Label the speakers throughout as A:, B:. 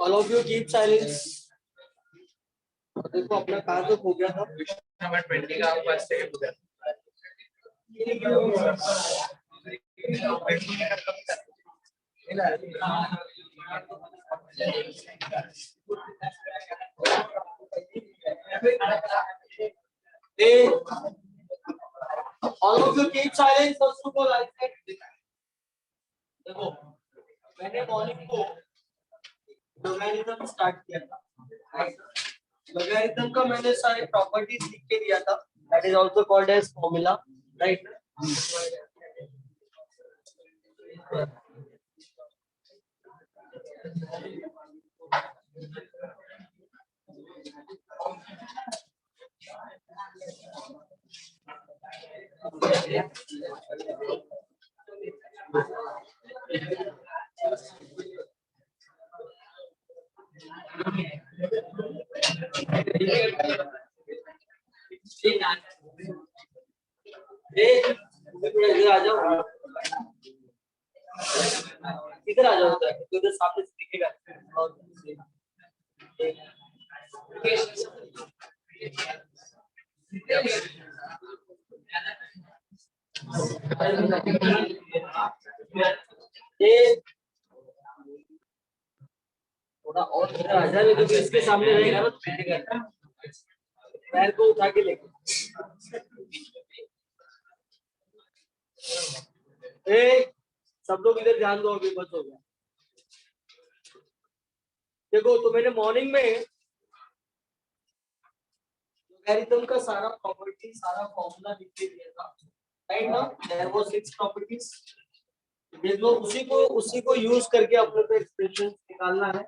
A: All of you keep silence. देखो अपना कहाँ तक हो गया था?
B: नंबर 20 का बस से हो गया।
A: All of you keep silence. First of all, I said, देखो मैंने मॉर्निंग को लॉगरिथम स्टार्ट किया था। लॉगरिथम का मैंने सारे प्रॉपर्टीज लिख के दिया था। That is also called as formula, right? इधर आ जाओ, इधर आ जाओ, इधर सामने से दिखेगा। थोड़ा और इधर आ जाए तो इसके सामने रहेगा ना, तो दिखेगा। पैर को उठा के लेके सब लोग इधर ध्यान दो, अभी बस हो गया। देखो तो मैंने मॉर्निंग में लॉगरिथम का सारा प्रॉपर्टी, सारा फॉर्मूला लिख के दिया था, राइट ना? There was 6 properties. देखो उसी को यूज करके अपने को एक्सप्रेशन निकालना है।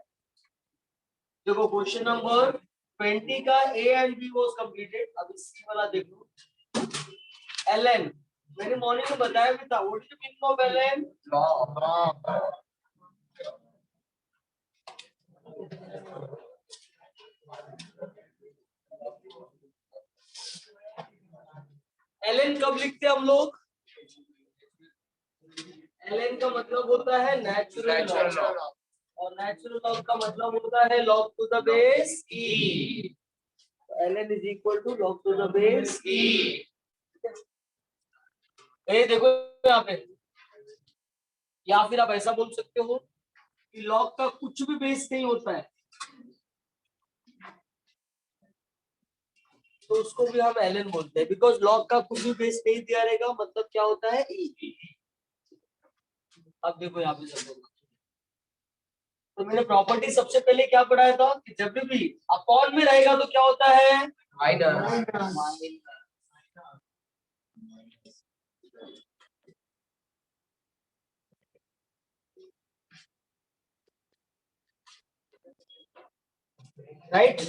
A: देखो क्वेश्चन नंबर 20 का A and B was completed. अब सी वाला देखो, ln मैंने मॉर्निंग में बताया भी था। What is the meaning of ln? ln कब लिखते हैं हम लोग? ln का मतलब होता है नेचुरल लॉग, और नेचुरल लॉग का मतलब होता है log to the base e। ln is equal to log to the base e। ये देखो यहाँ पे, या फिर आप ऐसा बोल सकते हो कि लॉग का कुछ भी बेस नहीं होता है। तो उसको भी हम ln बोलते हैं, बिकॉज log का कुछ भी बेस नहीं दिया रहेगा, मतलब क्या होता है e। अब देखो यहाँ पे सब, तो मैंने प्रॉपर्टी सबसे पहले क्या पढ़ाया था कि जब भी अपॉन में रहेगा तो क्या होता है
B: माइनस।
A: राइट।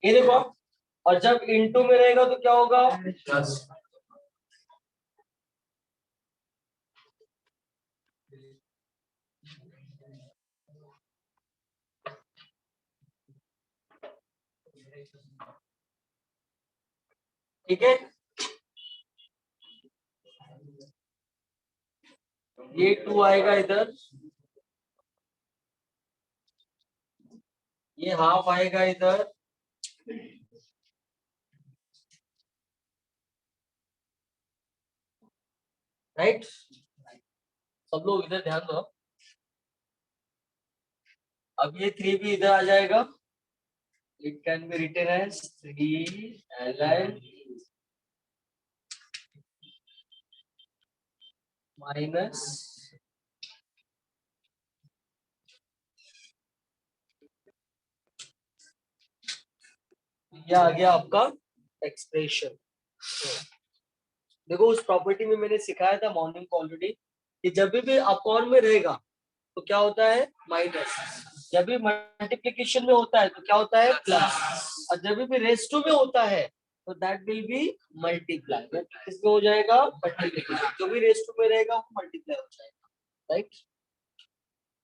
A: ये देखो, और जब इनटू में रहेगा तो क्या होगा
B: प्लस।
A: ठीक है। ये 2 आएगा इधर, ये हाफ आएगा इधर, राइट। सब लोग इधर ध्यान दो। अब ये 3 भी इधर आ जाएगा, it can be written as 3 ln minus ये आ गया आपका एक्सप्रेशन। देखो उस प्रॉपर्टी में मैंने सिखाया था मॉर्निंग को ऑलरेडी कि जब भी अपॉन में रहेगा तो क्या होता है माइनस, जब भी मल्टीप्लिकेशन में होता है तो क्या होता है प्लस, और जब भी रेस टू में होता है तो दैट विल बी मल्टीप्लाई। किसमें हो जाएगा मल्टीप्लिकेशन, जो भी रेस टू में रहेगा वो मल्टीप्लाई हो जाएगा, राइट।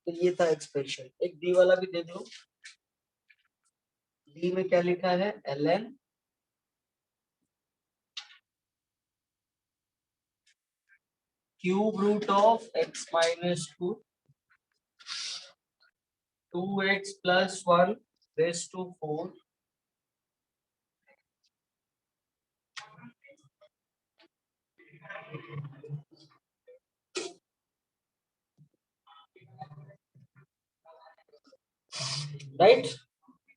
A: तो ये था एक्सप्रेशन। एक डी वाला भी दे दो। डी में क्या लिखा है ln cube root of x minus 2 2x plus 1 raised to 4 right.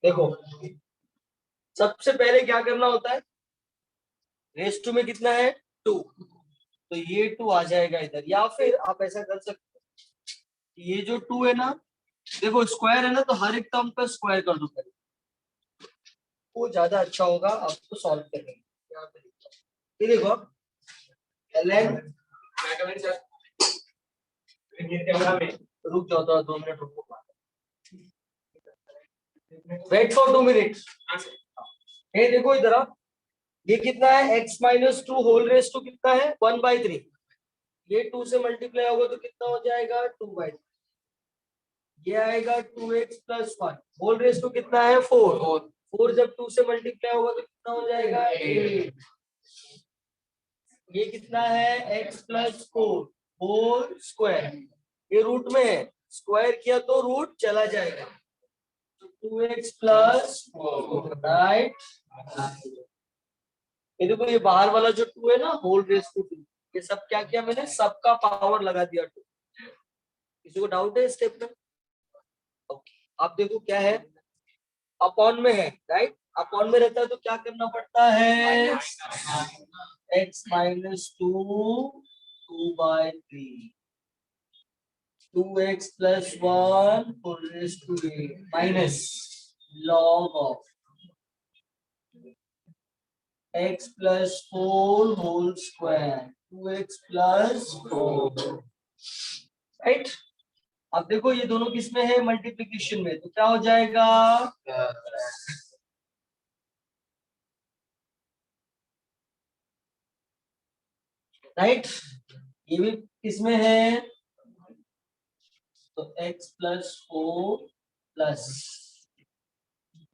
A: देखो सबसे पहले क्या करना होता है, रेस टू में कितना है 2, तो ये 2 आ जाएगा इधर, या फिर आप ऐसा कर सकते हो, ये जो 2 है ना, देखो स्क्वायर है ना, तो हर एक टर्म का स्क्वायर कर दो पहले, वो ज्यादा अच्छा होगा आपको सॉल्व करने में। यहाँ पे लिखता हूं। ये देखो ln, रुक जाओ तो 2 मिनट रुको, वेट फॉर 2 मिनट। ये देखो इधर आप, ये कितना है x minus 2 whole raise to कितना है 1/3, ये 2 से मल्टीप्लाई होगा तो कितना हो जाएगा 2/3, ये आएगा 2x plus 1 whole raise to कितना है 4, 4 जब 2 से मल्टीप्लाई होगा तो कितना हो जाएगा 8, ये कितना है x प्लस 4 होल स्क्वायर, ये रूट में है, स्क्वायर किया तो रूट चला जाएगा, तो 2x प्लस 4, राइट। ये देखो ये बाहर वाला जो 2 है ना होल रेस टू 2, ये सब क्या किया मैंने, सबका पावर लगा दिया 2। किसी को डाउट है स्टेप में? ओके, आप देखो क्या है, अपॉन में है, राइट। अपॉन में रहता है तो क्या करना पड़ता है, x minus 2/3 2x plus 1 whole raise to 8 minus log of x plus 4 whole square 2x plus 4, right. अब देखो ये दोनों किसमें है मल्टीप्लिकेशन में, तो क्या हो जाएगा राइट। ये भी किसमें है, तो x plus 4 plus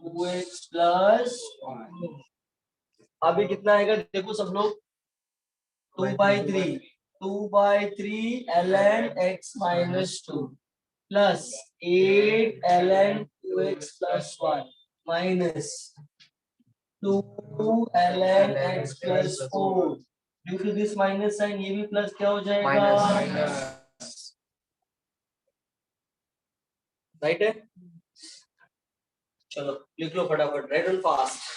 A: 2x plus, अभी कितना आएगा देखो सब लोग, 2/3 2/3 ln x minus 2 plus 8 ln 2x plus 1 minus 2 ln x plus 4, due to this minus sign ये भी प्लस क्या हो जाएगा
B: माइनस।
A: राइट है। चलो लिख लो फटाफट, राइट एंड फास्ट।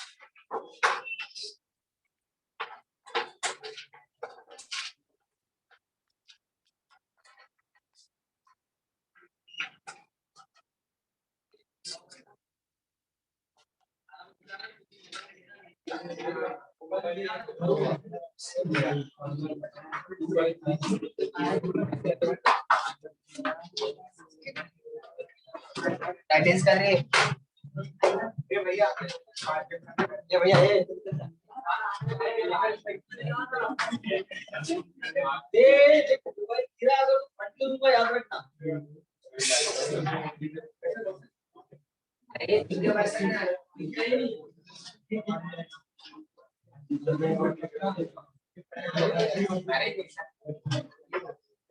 B: अटेंड कर रहे ये भैया ये
A: याद रखना।
B: अरे ठीक है बस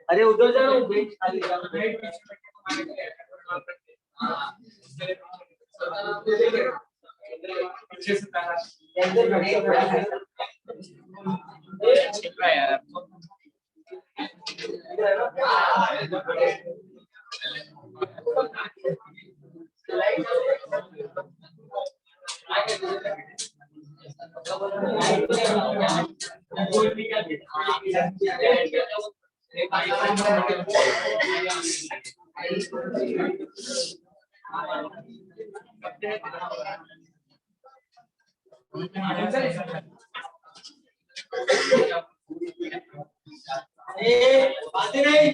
A: अरे उधर जाओ, बेंच खाली
B: यार
A: बात नहीं।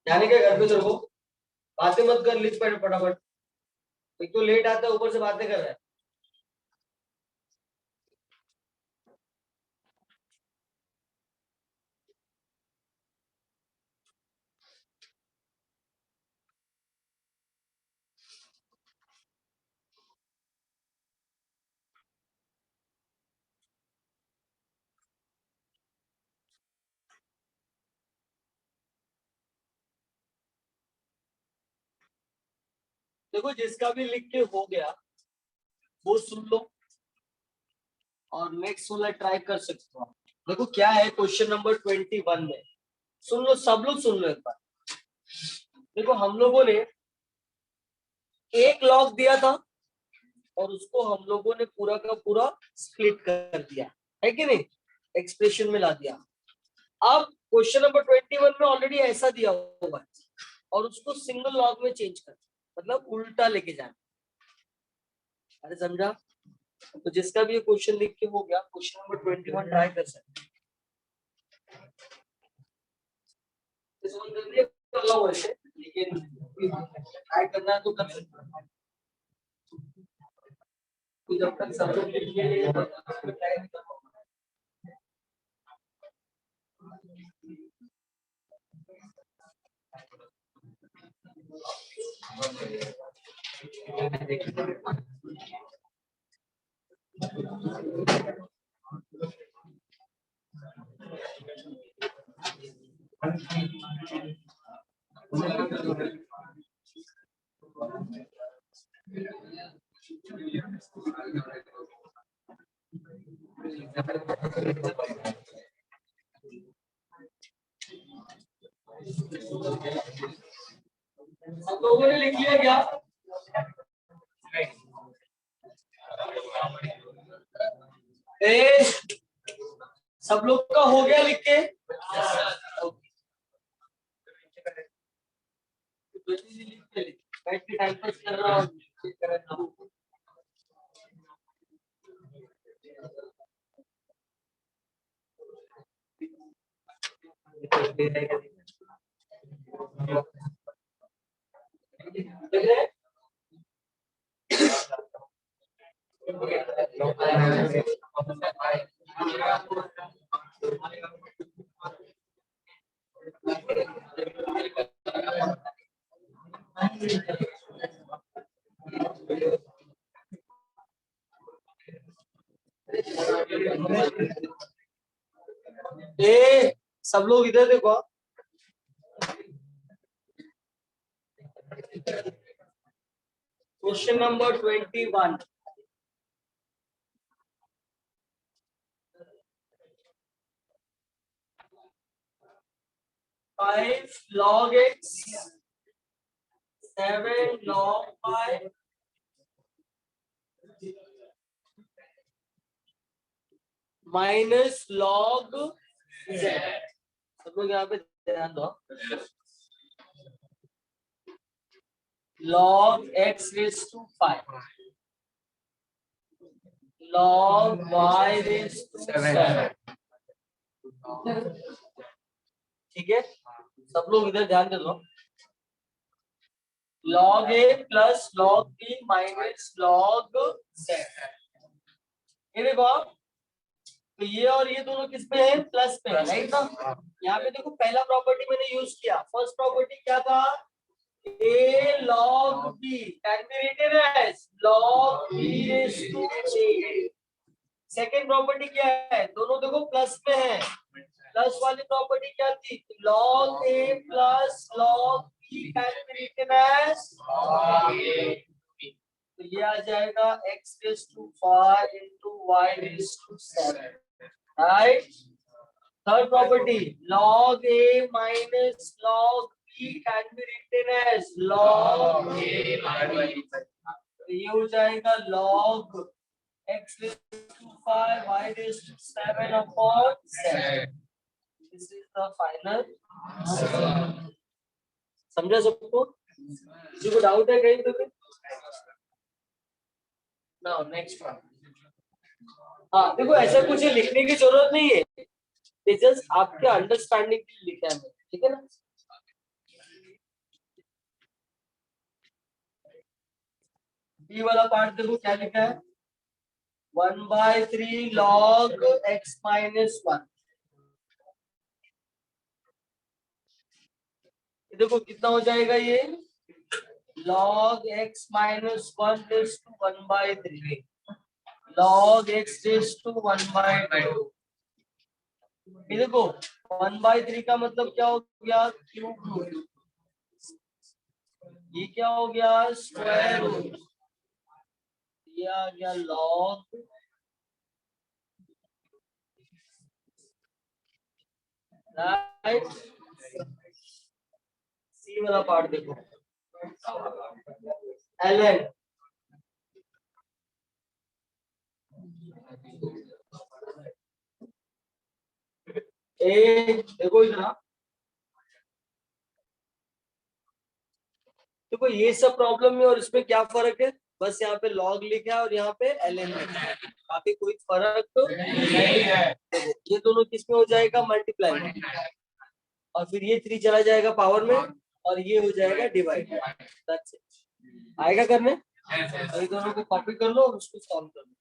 A: जाने के घर पे तेरे को बातें मत कर, लिख पढ़ फटाफट। एक तो लेट आता है, ऊपर से बातें कर रहा है। देखो जिसका भी लिख के हो गया वो सुन लो और नेक्स्ट वाला ट्राई कर सकते हो। देखो क्या है क्वेश्चन नंबर 21 में, सुन लो सब लोग, सुन लो एक बार। देखो हम लोगों ने एक लॉग दिया था और उसको हम लोगों ने पूरा का पूरा स्प्लिट कर दिया है कि नहीं, एक्सप्रेशन में ला दिया। अब क्वेश्चन नंबर 21 में ऑलरेडी ऐसा दिया हुआ है और उसको सिंगल लॉग में चेंज कर, मतलब उल्टा लेके जाना। अरे समझा? तो जिसका भी ये क्वेश्चन लिख के हो गया, क्वेश्चन नंबर 21 ट्राई कर सकते हैं। कर लो वैसे, लेकिन ट्राई करना है तो कर सकते हैं। तो जब तक सब लोग लिख के ट्राई नहीं कर पाओगे। सब लोगों ने लिख लिया क्या? ए, सब लोग का हो गया लिख के? बैठ के टाइम पास कर रहा हूँ। ए, सब लोग इधर देखो। Question number 21, 5 log x 7 log y minus log z। सब लोग यहाँ पे ध्यान दो। log x raised to 5 log y raised to 7। ठीक है, सब लोग इधर ध्यान दे दो। log a plus log b minus log z। ये देखो, तो ये और ये दोनों किस पे है? प्लस पे है, राइट ना? यहाँ पे देखो पहला प्रॉपर्टी मैंने यूज किया। फर्स्ट प्रॉपर्टी क्या था? a log b can be written as log b raised to a। Second property क्या है? दोनों देखो प्लस में है। प्लस वाली प्रॉपर्टी क्या थी? log a plus log b can be written as log a। तो ये आ जाएगा x raised to 5 into y raised to 7, right? Third property log a minus log b can be written as log a। तो ये हो जाएगा log x raised 5 y raised to 7 upon 7. This is the final answer. समझा सबको? किसी को doubt है कहीं तो? Now next one. हाँ देखो ऐसा कुछ लिखने की जरूरत नहीं है, ये जस्ट आपके अंडरस्टैंडिंग के लिए लिखा है, ठीक है ना? बी वाला पार्ट देखो क्या लिखा है, 1/3 log x minus 1. देखो कितना हो जाएगा ये, log x minus 1 raised to 1/3 log x raised to 1/2. ये देखो 1/3 का मतलब क्या हो गया, क्यूब रूट. ये क्या हो गया, स्क्वायर रूट. ये आ गया log राइट. सी वाला पार्ट देखो, ln ए. देखो इधर देखो ये सब प्रॉब्लम में और इसमें क्या फर्क है, बस यहाँ पे log लिखा है और यहाँ पे ln लिखा है, काफी कोई फर्क तो नहीं है. ये दोनों किस में हो जाएगा, मल्टीप्लाई में, और फिर ये 3 चला जाएगा पावर में और ये हो जाएगा डिवाइड. आएगा करने, तो ये दोनों को कॉपी कर लो और उसको सॉल्व कर लो.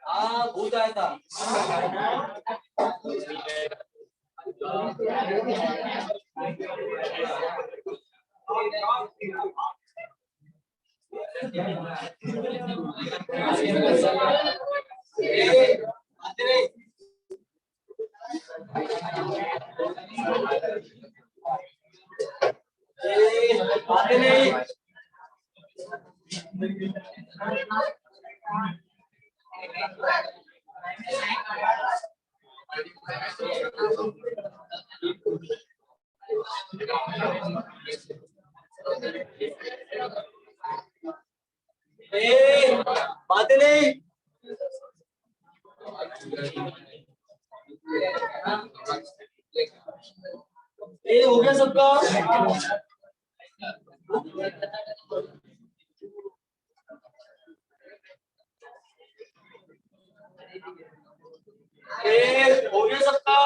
A: हाँ भूत आया था। आते नहीं। आते नहीं। ये हो गया सबका। हो गया सबका।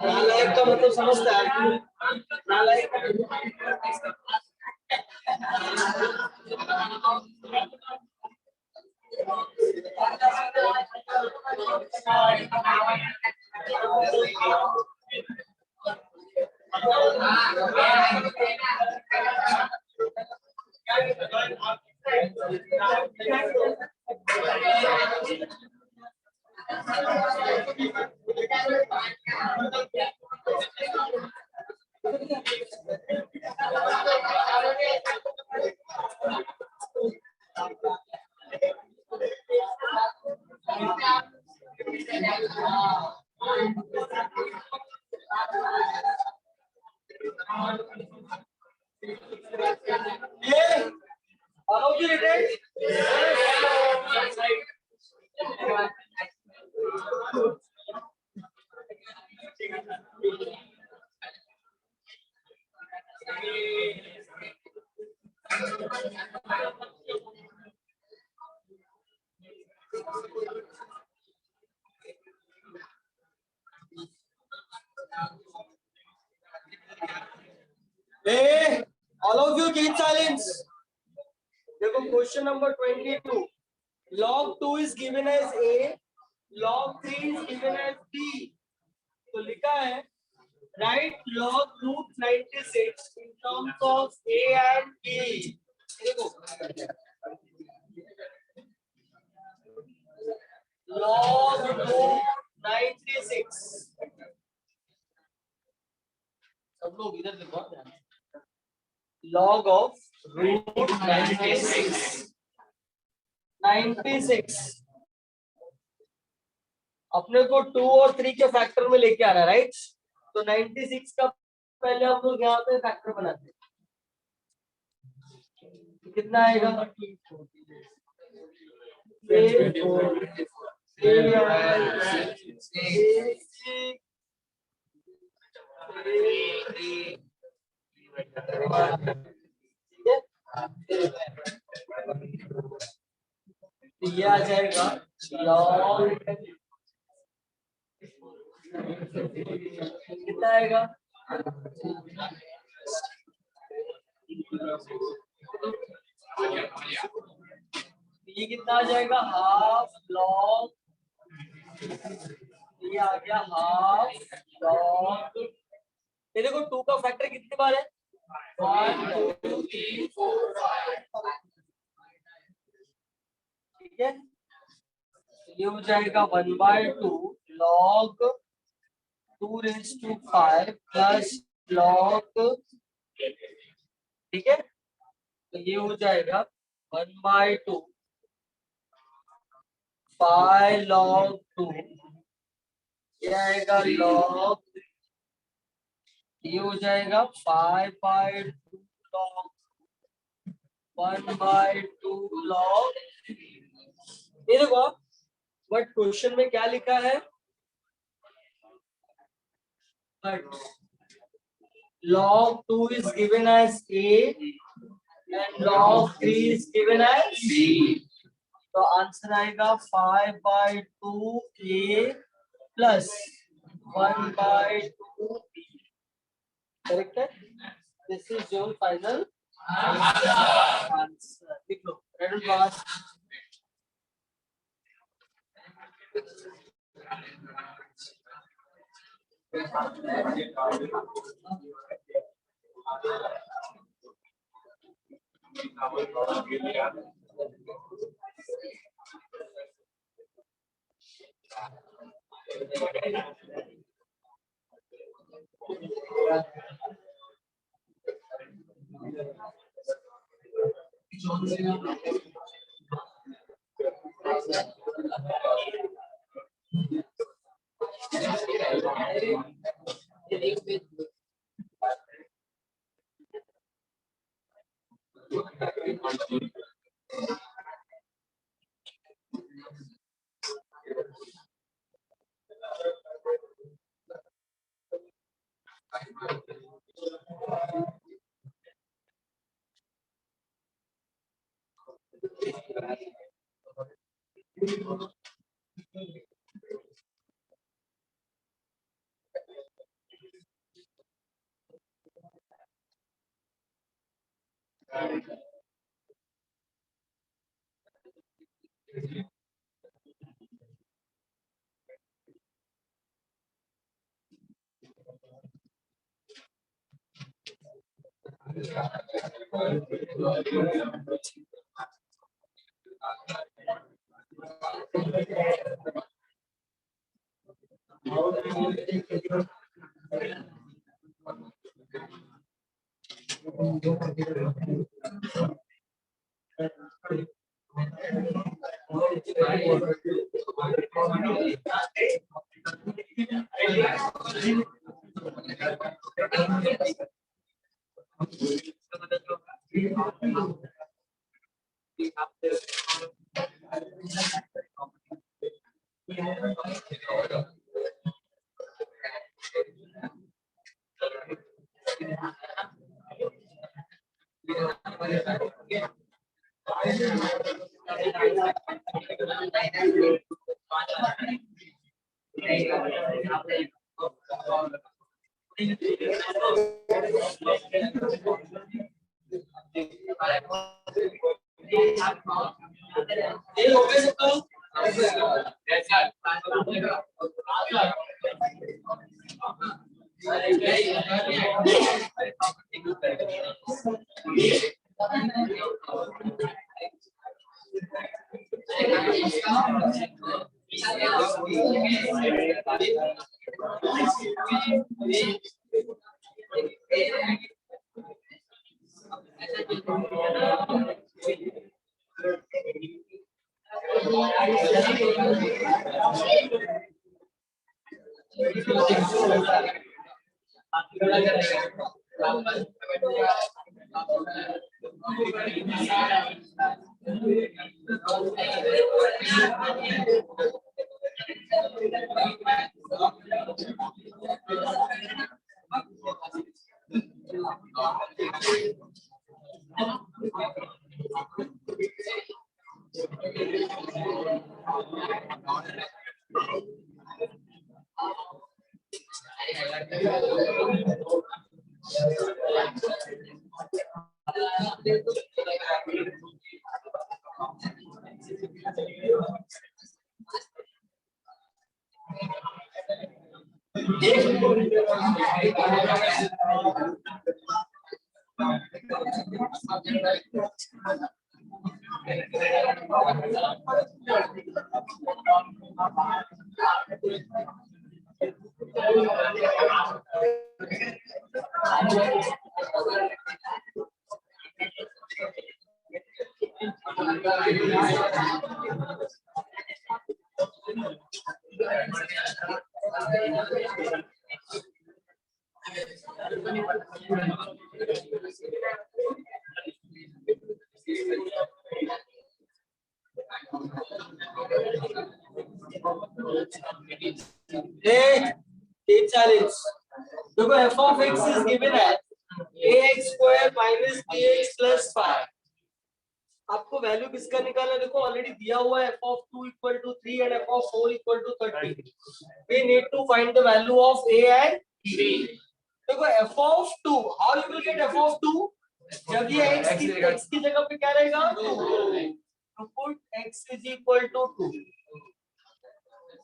A: नालायक का मतलब समझता है? नालायक all of you keep silence. देखो question number 22. log 2 is given as a, log 3 is given as b. तो लिखा है write log root 96 in terms of a and b. देखो log root 96. सब लोग इधर देखो log of root 96. 96 अपने को 2 और 3 के फैक्टर में लेके आना है, राइट? तो 96 का पहले हम लोग यहाँ पे फैक्टर बनाते हैं। कितना आएगा? ये आ जाएगा log कितना आएगा? ये कितना आ जाएगा? Half log. ये आ गया हाफ लॉग। ये देखो 2 का फैक्टर कितनी बार है? 1 2 3 4 5। ठीक है, ये हो जाएगा 1/2 log 2⁵ प्लस log, ठीक है, तो ये हो जाएगा 1/2 पाई log 2, ये आएगा log, ये हो जाएगा 5/2 log 1/2 log, ये देखो बट क्वेश्चन में क्या लिखा है, but log 2 is given as a and log 3 is given as b, तो आंसर आएगा 5/2 a प्लस 1/2 b, करेक्ट है। This is your final answer, लिख लो रेड पास। देखो F of X is given है A X square minus B X plus 5। आपको value किसका निकालना है? देखो ऑलरेडी दिया हुआ है F of 2 equal to 3 and F of 4 equal to 30। We need to find the value of A and B. देखो F of 2, how you will get F of 2? जब ये x की जगह पे क्या रहेगा 2, तो put x is equal to 2।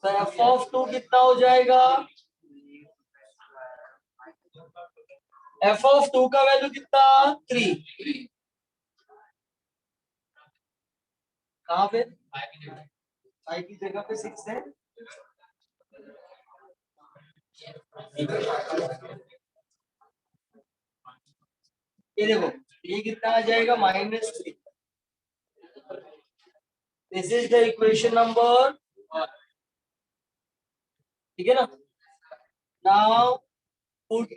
A: तो एफ ऑफ 2 कितना हो जाएगा? एफ ऑफ 2 का वैल्यू कितना 3। कहां पे i की जगह पे 6 है। ये देखो ये कितना आ जाएगा -3। This is the equation number, ठीक है ना। Now put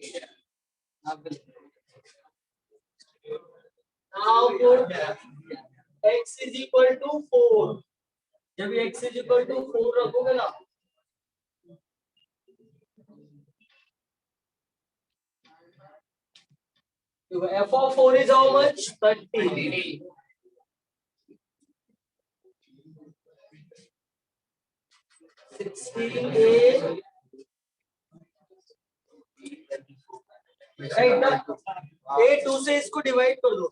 A: x is equal to 4। जब x इज इक्वल टू 4 रखोगे ना तो f of 4 is how much 30। 16a right ना। a 2 से इसको डिवाइड कर दो।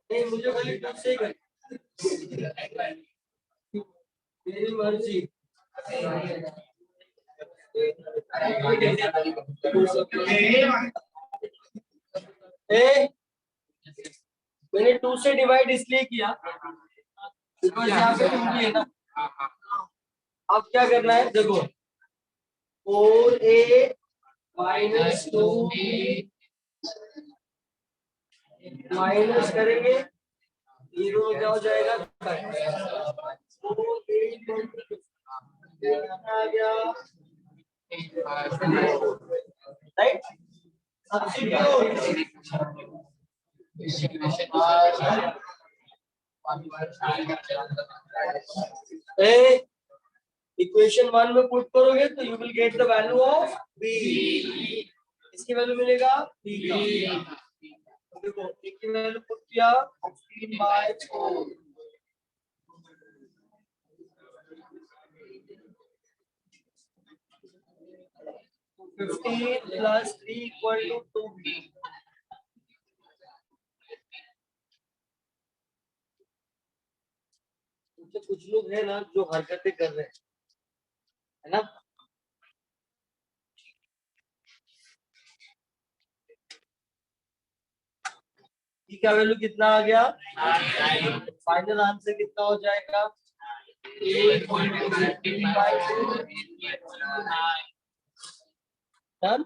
A: नहीं मुझे खाली 2 से ही करना, मेरी मर्जी। ए मैंने 2 से डिवाइड इसलिए किया बिकॉज़ यहाँ पे 2 भी है ना। अब क्या करना है देखो 4a माइनस 2b माइनस करेंगे 0 क्या हो जाएगा 4a आ गया राइट। सब्स्टिट्यूट ए इक्वेशन 1 में पुट करोगे तो you will get the value of b। इसकी वैल्यू मिलेगा b का। तो देखो a की वैल्यू पुट किया 16/4 15 plus 3 equal to 2b। तो कुछ लोग हैं ना जो हरकतें कर रहे हैं है ना। ई का वैल्यू कितना आ गया? फाइनल आंसर कितना हो जाएगा? डन।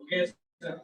A: Yes, sir.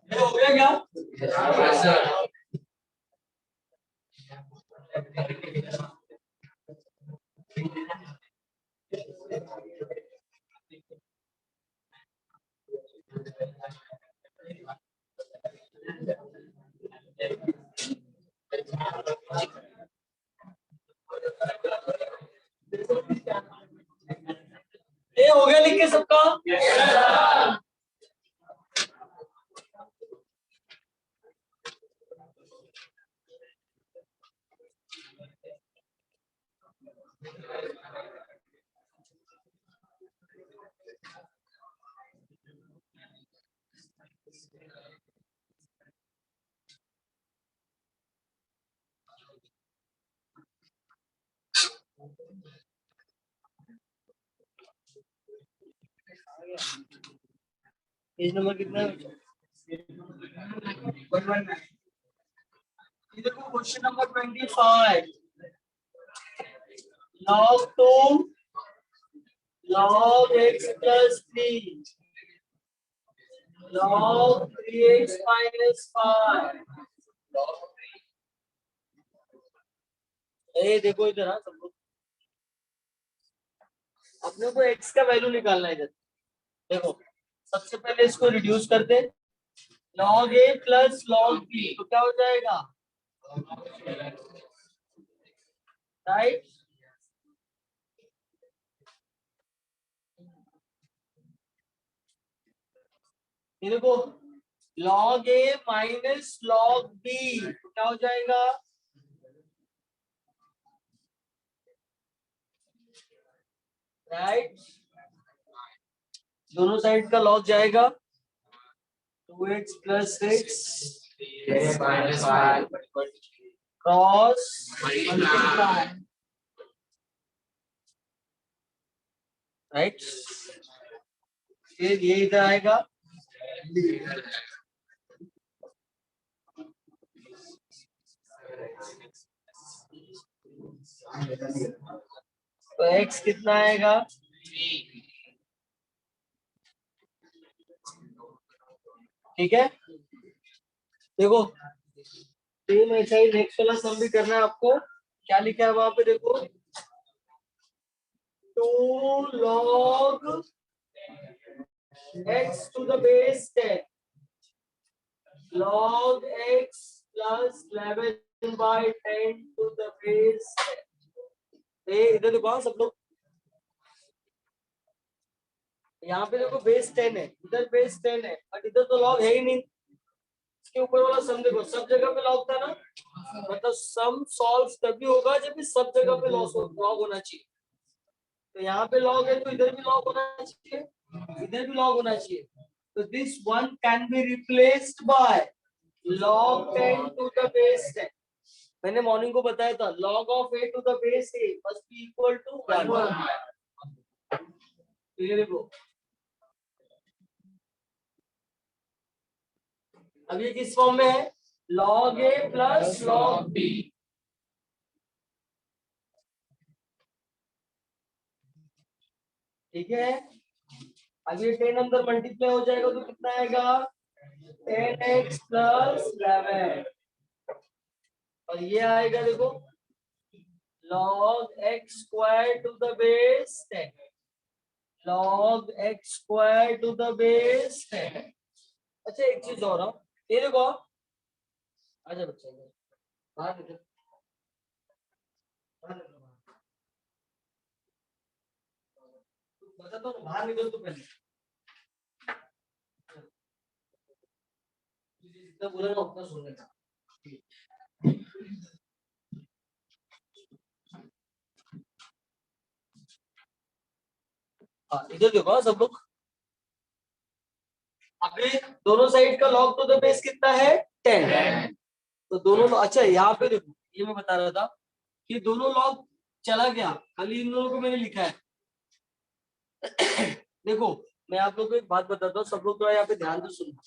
A: ये हो गया क्या? ये हो गया लिख के सबका? पेज नंबर कितना है? ये देखो question number 25 log 2 log x plus 3 log 3x minus 5 ये देखो इधर हाँ सब लोग अपने को x का वैल्यू निकालना है इधर देखो सबसे पहले इसको रिड्यूस करते log a plus log b तो क्या हो जाएगा राइट ये देखो log a minus log b तो क्या हो जाएगा राइट दोनों साइड का log जाएगा 2x plus 6
B: minus 5
A: cross
B: multiply
A: right फिर ये इधर आएगा तो x कितना आएगा ठीक है देखो सेम ऐसा ही नेक्स्ट वाला सम भी करना है आपको। क्या लिखा है वहां पे देखो, 2 log x to the base 10 log x plus 11 by 10 to the base 10। ये इधर देखो सब लोग, यहाँ पे देखो बेस 10 है, इधर बेस 10 है, बट इधर तो लॉग है ही नहीं। इसके ऊपर वाला सम देखो, सब जगह पे लॉग था ना, मतलब सम सॉल्व तभी होगा जब भी सब जगह पे लॉग होना चाहिए। तो यहाँ पे लॉग है तो इधर भी लॉग होना चाहिए, इधर भी लॉग होना चाहिए। तो this one can be replaced by log 10 to the base 10। मैंने मॉर्निंग को बताया था log of a to the base a must be equal to 1। ये देखो अब ये किस फॉर्म में है, log a plus log b। ठीक है, अब ये 10 अंदर मल्टीप्लाई हो जाएगा तो कितना आएगा, 10x plus 11। और ये आएगा देखो log x square to the base 10 log x square to the base 10। अच्छा एक चीज और, ये देखो, आजा बच्चा इधर, बाहर निकल, बाहर निकल, बता दो बाहर निकल तो पहले, जितना बोला ना उतना सुन लेना। हाँ इधर देखो सब लोग, अभी दोनों साइड का log टू द बेस कितना है, 10। तो दोनों, अच्छा यहाँ पे देखो, ये मैं बता रहा था कि दोनों log चला गया, खाली इन दोनों को मैंने लिखा है। देखो मैं आप लोगों को एक बात बताता हूँ, सब लोग थोड़ा यहाँ पे ध्यान से सुनना।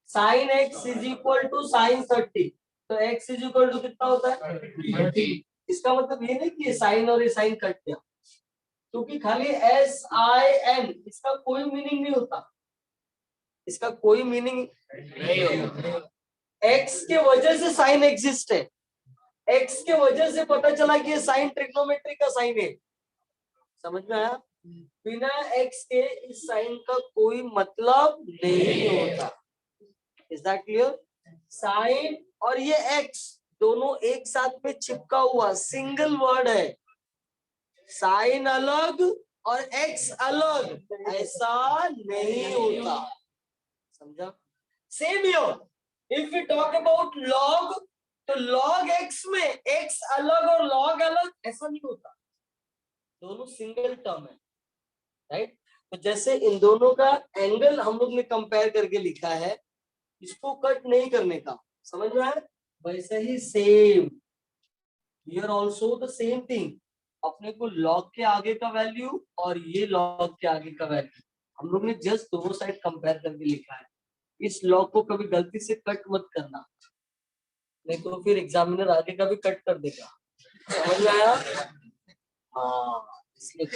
A: Sine x is equal to sine 30, तो x इज इक्वल टू कितना होता है, 30। इसका मतलब ये नहीं कि ये साइन और ये साइन कट गया, क्योंकि खाली एस आई एन, इसका कोई मीनिंग नहीं होता, इसका कोई मीनिंग नहीं होता। एक्स के वजह से साइन एग्जिस्ट है, एक्स के वजह से पता चला कि ये साइन ट्रिग्नोमेट्री का साइन है, समझ में आया। बिना एक्स के इस साइन का कोई मतलब नहीं होता। Is that clear. साइन और ये एक्स दोनों एक साथ में चिपका हुआ सिंगल वर्ड है, साइन अलग और एक्स अलग, ऐसा नहीं होता, समझा। Same here, if you talk about log, तो लॉग एक्स में एक्स अलग और लॉग अलग, ऐसा नहीं होता, दोनों सिंगल टर्म है, राइट। तो जैसे इन दोनों का एंगल हम लोग ने कंपेयर करके लिखा है, इसको कट नहीं करने का, समझ में आया। वैसे ही same here also the same thing, अपने को लॉग के आगे का वैल्यू और ये लॉग के आगे का वैल्यू हम लोग ने जस्ट दोनों साइड कंपेयर करके लिखा है। इस लॉग को कभी गलती से कट मत करना, नहीं तो फिर एग्जामिनर आगे का भी कट कर देगा, समझ में आया। हाँ इसलिए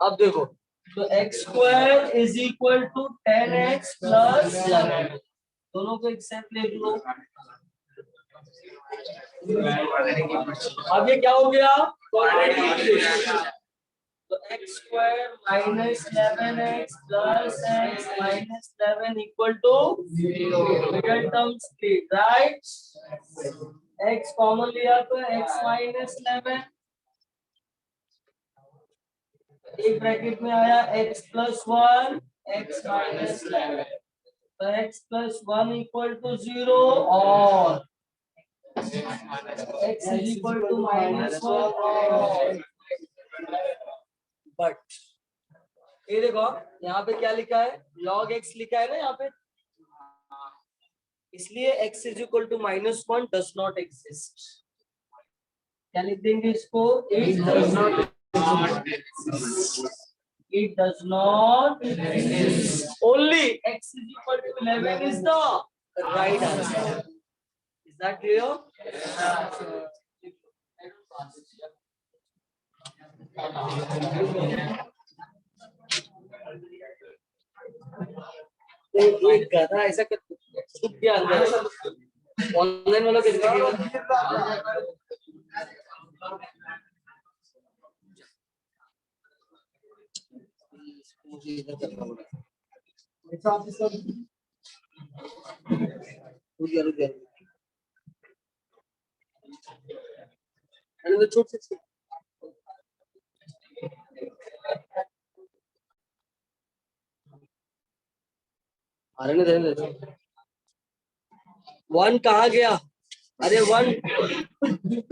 A: अब देखो, तो x square is equal to 10x plus 11, दोनों को एक साथ ले लो। अब ये क्या हो गया, तो x square minus 11x plus x minus 11 equal to middle term split, right. x common लिया तो x माइनस 11, एक ब्रैकेट में आया x प्लस 1 x माइनस 11, तो x प्लस 1 इक्वल टू 0 और x is equal to minus 1। But ये देखो यहाँ पे क्या लिखा है, log x लिखा है ना यहाँ पे, इसलिए x is equal to minus 1 does not exist. क्या लिख देंगे इसको, it does not exist, only x is equal to 11 is the right answer, is that clear। एक गधा ऐसा छुप गया अंदर। ऑनलाइन वाला कितना मुझे इधर करना पड़ा। रुक जा रुक जा। अरे वो छोड़ से अरे नहीं रहने दे। वन कहाँ गया? अरे वन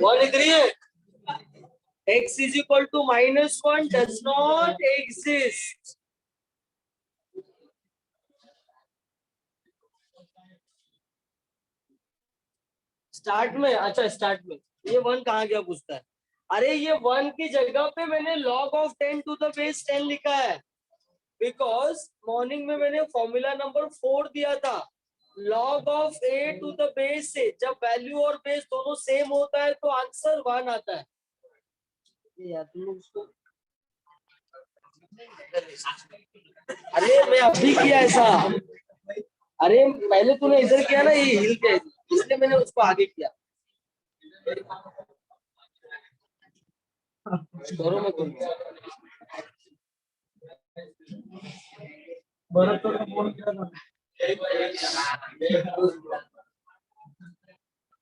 A: वन इधर ही है। x is equal to -1 does not exist. Start में, अच्छा स्टार्ट में ये वन कहाँ गया पूछता है। अरे ये वन की जगह पे मैंने log of 10 to the base 10 लिखा है, बिकॉज मॉर्निंग में मैंने फॉर्मूला नंबर 4 दिया था। log of a to the base से जब वैल्यू और बेस दोनों सेम होता है तो आंसर 1 आता है। यार तुम लोग उसको अरे मैं अभी किया ऐसा। अरे पहले तूने इधर किया ना, ये हिल गया इसलिए मैंने उसको आगे किया। करो मैं करूँ। भरत तो फोन किया था।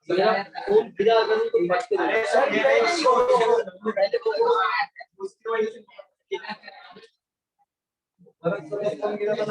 A: मेरा फोन गिरा अगर तो बात करें। पहले तो उसकी वजह से भरत तो फोन गिरा था।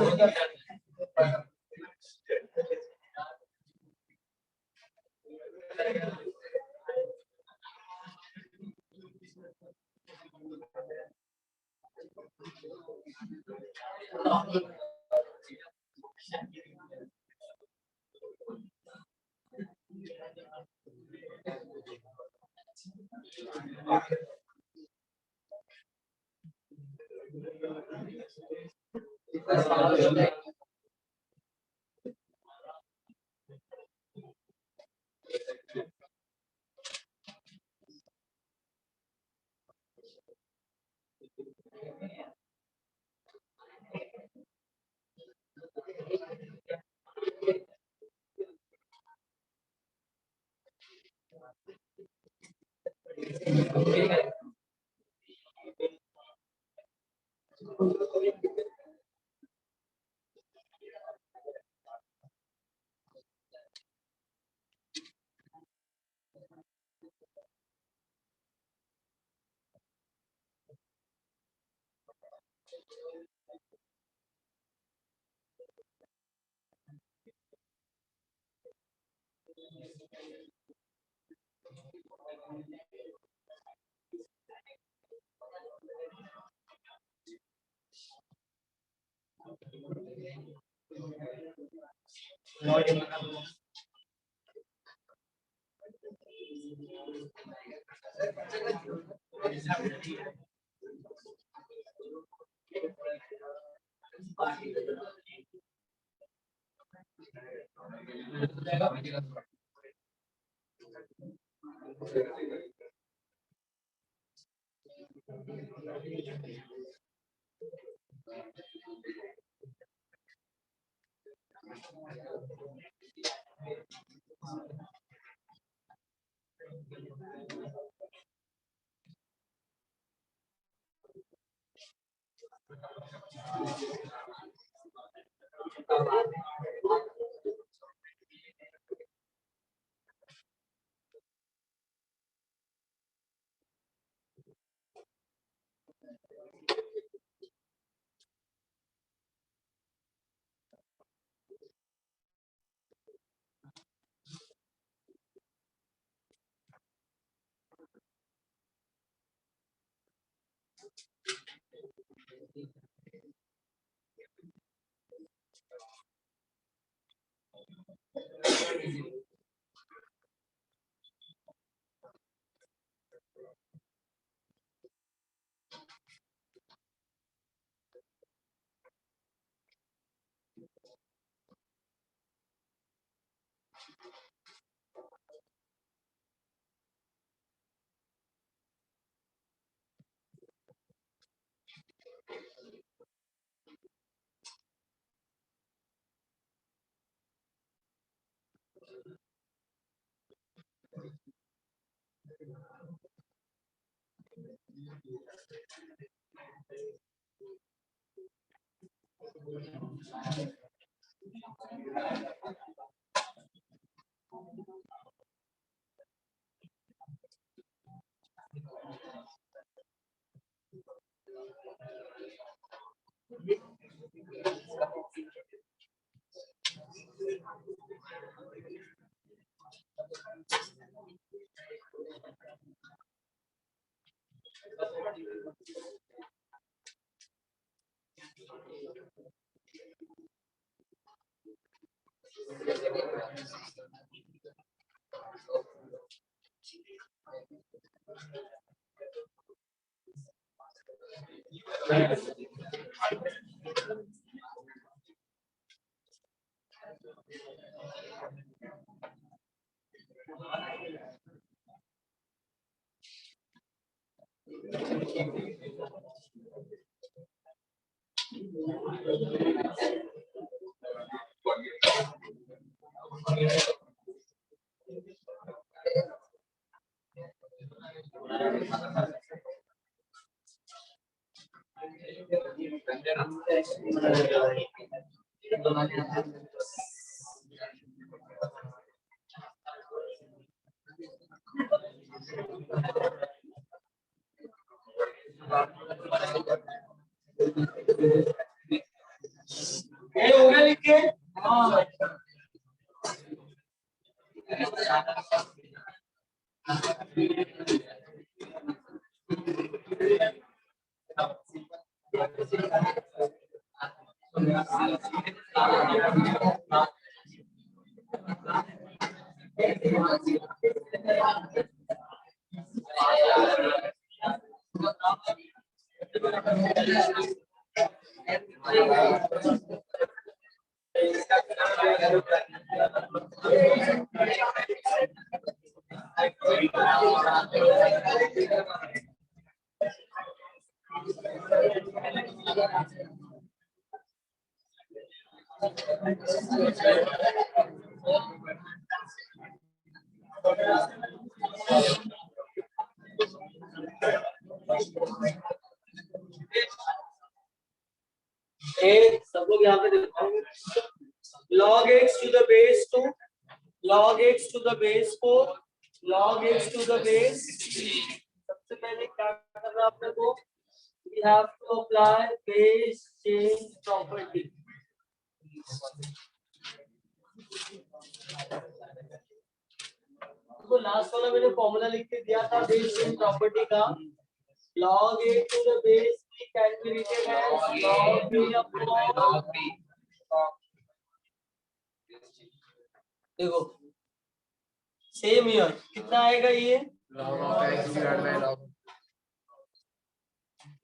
A: ये हो गया लिख के? हाँ। सब लोग यहाँ पे देखो, log x to the base 2, log x to the base 4, log x to the base। सबसे पहले क्या करना आपने को, we have to apply base change property। तो लास्ट वाला मैंने फॉर्मूला लिख के दिया था बेस चेंज प्रॉपर्टी का, log a to the base b can be written as log a upon, देखो सेम ईयर कितना आएगा ये,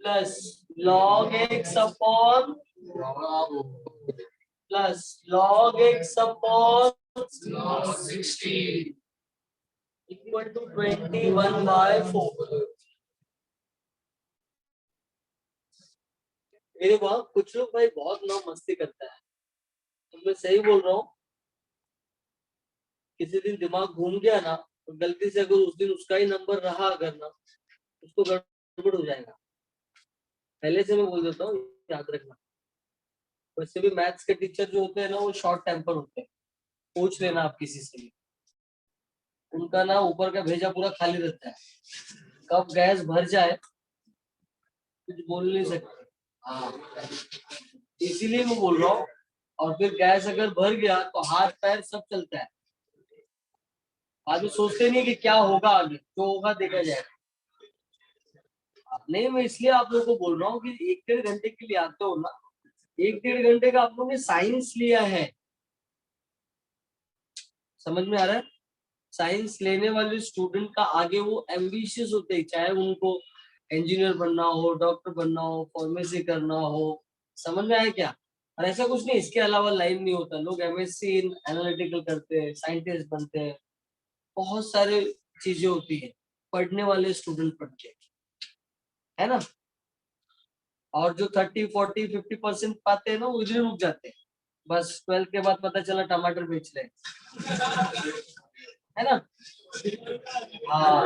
A: plus log x upon plus log x upon
B: log 16
A: equal to 21/4। मेरे वहां कुछ लोग भाई बहुत ना मस्ती करता है, तो मैं सही बोल रहा हूँ। किसी दिन दिमाग घूम गया ना, तो गलती से अगर उस दिन उसका ही नंबर रहा अगर ना, उसको गड़बड़ हो जाएगा। पहले से मैं बोल देता हूँ, याद रखना। वैसे भी मैथ्स के टीचर जो होते हैं ना, वो शॉर्ट टेम्पर होते हैं, पूछ लेना आप किसी से भी, उनका ना ऊपर का भेजा पूरा खाली रहता है, कब गैस भर जाए कुछ बोल नहीं सकते। हाँ, इसीलिए मैं बोल रहा हूँ। और फिर गैस अगर भर गया तो हाथ पैर सब चलता है, आगे सोचते नहीं कि क्या होगा, आगे जो होगा देखा जाएगा। नहीं, मैं इसलिए आप लोगों को बोल रहा हूँ कि 1-1.5 घंटे के लिए आते हो ना, 1-1.5 घंटे का आप लोगों ने साइंस लिया है, समझ में आ रहा है। साइंस लेने वाले स्टूडेंट का आगे वो एम्बिशियस होते हैं, चाहे उनको इंजीनियर बनना हो, डॉक्टर बनना हो, फार्मेसी करना हो, समझ में आया क्या। और ऐसा कुछ नहीं, इसके अलावा लाइन नहीं होता, लोग एमएससी इन एनालिटिकल करते हैं, साइंटिस्ट बनते हैं, बहुत सारे चीजें होती है पढ़ने वाले स्टूडेंट पढ़ के, है ना। और जो 30-40-50% पाते हैं ना, वो इधर रुक जाते हैं, बस 12 के बाद पता चला टमाटर बेच रहे हैं। है ना? हाँ,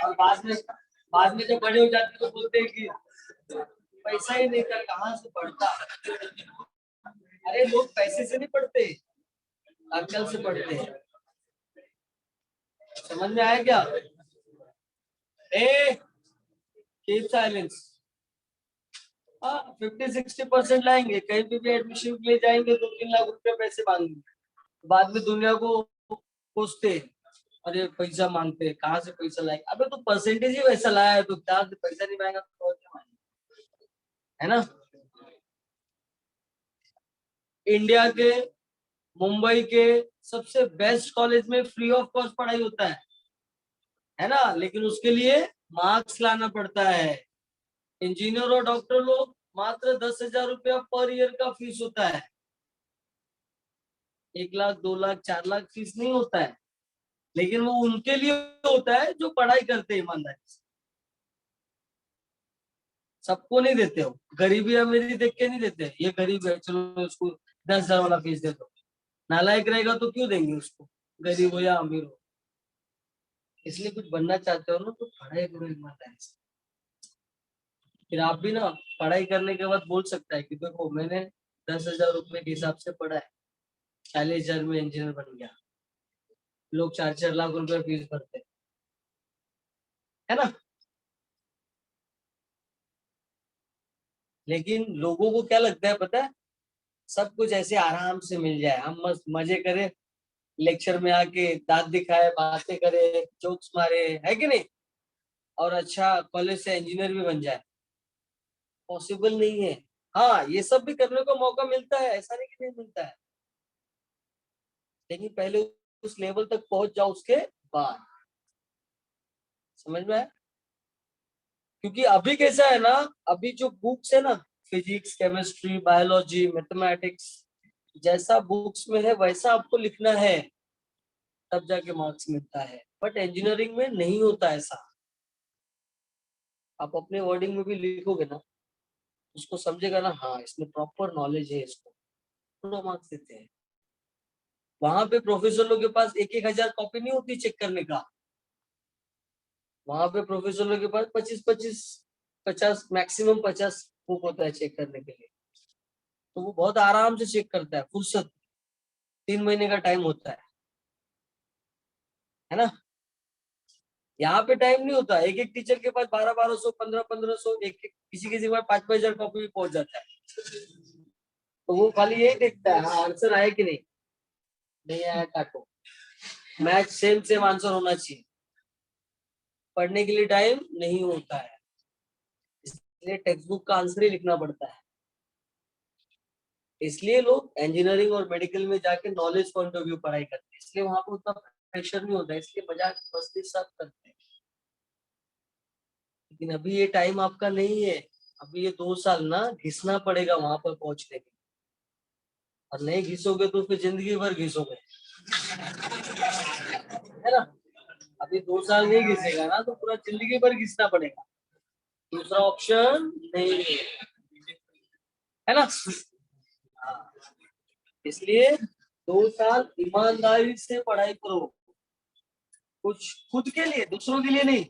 A: और बाद में जब बड़े हो जाते तो बोलते हैं कि पैसा ही नहीं था, कहाँ से पढ़ता। अरे लोग पैसे से नहीं पढ़ते, अक्ल से पढ़ते हैं। समझ में आया क्या? ए कीप साइलेंस। हाँ, 50-60% लाएंगे, कहीं पे भी एडमिशन के लिए जाएंगे 2-3 लाख रुपए पैसे मांगेंगे, बाद में दुनिया को पूछते हैं, अरे पैसा मांगते हैं, कहाँ से पैसा लाएंगे? अबे तो परसेंटेज ही वैसा लाया है तो क्या पैसा नहीं मांगेगा तो और क्या मांगेगा, है ना? इंडिया के मुंबई के सबसे बेस्ट कॉलेज में फ्री ऑफ कॉस्ट पढ़ाई होता है ना? लेकिन उसके लिए मार्क्स लाना पड़ता है। इंजीनियर और डॉक्टर लोग मात्र 10,000 रुपया पर ईयर का फीस होता है। 1 लाख 2 लाख 4 लाख फीस नहीं होता है, लेकिन वो उनके लिए होता है जो पढ़ाई करते हैं ईमानदारी से। सबको नहीं देते हो, गरीबी अमीरी देख के नहीं देते, ये गरीब है चलो उसको 10,000 वाला फीस दे दो। नालायक रहेगा तो क्यों देंगे उसको, गरीब हो या अमीर हो। इसलिए कुछ बनना चाहते हो ना तो पढ़ाई करो ईमानदारी से। फिर आप भी ना पढ़ाई करने के बाद बोल सकता है कि देखो मैंने 10,000 रुपए के हिसाब से पढ़ा है, 40,000 में इंजीनियर बन गया। लोग 4-4 लाख रुपए फीस भरते हैं, है ना? लेकिन लोगों को क्या लगता है पता है, सब कुछ ऐसे आराम से मिल जाए, हम मस्त मजे करें, लेक्चर में आके दांत दिखाए, बातें करे, जोक्स मारे, है कि नहीं, और अच्छा कॉलेज से इंजीनियर भी बन जाए। पॉसिबल नहीं है। हाँ, ये सब भी करने का मौका मिलता है, ऐसा नहीं कि नहीं मिलता है, लेकिन पहले उस लेवल तक पहुंच जाओ उसके बाद। समझ में आया? क्योंकि अभी कैसा है ना, अभी जो बुक्स है ना, फिजिक्स केमिस्ट्री बायोलॉजी मैथमेटिक्स, जैसा बुक्स में है वैसा आपको लिखना है, तब जाके मार्क्स मिलता है। बट इंजीनियरिंग में नहीं होता ऐसा। आप अपने वर्डिंग में भी लिखोगे ना, उसको समझेगा ना, हाँ इसमें प्रॉपर नॉलेज है, इसको पूरा मार्क्स देते हैं। वहां पे प्रोफेसर लोग के पास 1-1 हजार कॉपी नहीं होती चेक करने का। वहां पे प्रोफेसर लोग के पास 25-25 50 मैक्सिमम 50 बुक होता है चेक करने के लिए। तो वो बहुत आराम से चेक करता है, फुर्सत 3 महीने का टाइम होता है ना? यहाँ पे टाइम नहीं होता, एक एक टीचर के पास 1200 1500 एक एक, किसी किसी के पास 5-5 हजार कॉपी भी पहुंच जाता है। तो वो खाली यही देखता है, हाँ आंसर आया कि नहीं, नहीं आया काटो। मैच सेम सेम आंसर होना चाहिए। पढ़ने के लिए टाइम नहीं होता है, इसलिए टेक्स्ट बुक का आंसर ही लिखना पड़ता है। इसलिए लोग इंजीनियरिंग और मेडिकल में जाके नॉलेज पॉइंट ऑफ व्यू पढ़ाई करते हैं, इसलिए वहां पर उतना प्रेशर नहीं होता है, इसलिए मजाक मस्ती सब करते हैं। लेकिन अभी ये टाइम आपका नहीं है, अभी ये 2 साल ना घिसना पड़ेगा वहां पर पहुंचने के लिए। और नहीं घिसोगे तो फिर जिंदगी भर घिसोगे, है ना? अभी 2 साल नहीं घिसेगा ना तो पूरा जिंदगी भर घिसना पड़ेगा, दूसरा ऑप्शन नहीं है, है ना? हाँ, इसलिए 2 साल ईमानदारी से पढ़ाई करो, कुछ खुद के लिए, दूसरों के लिए नहीं।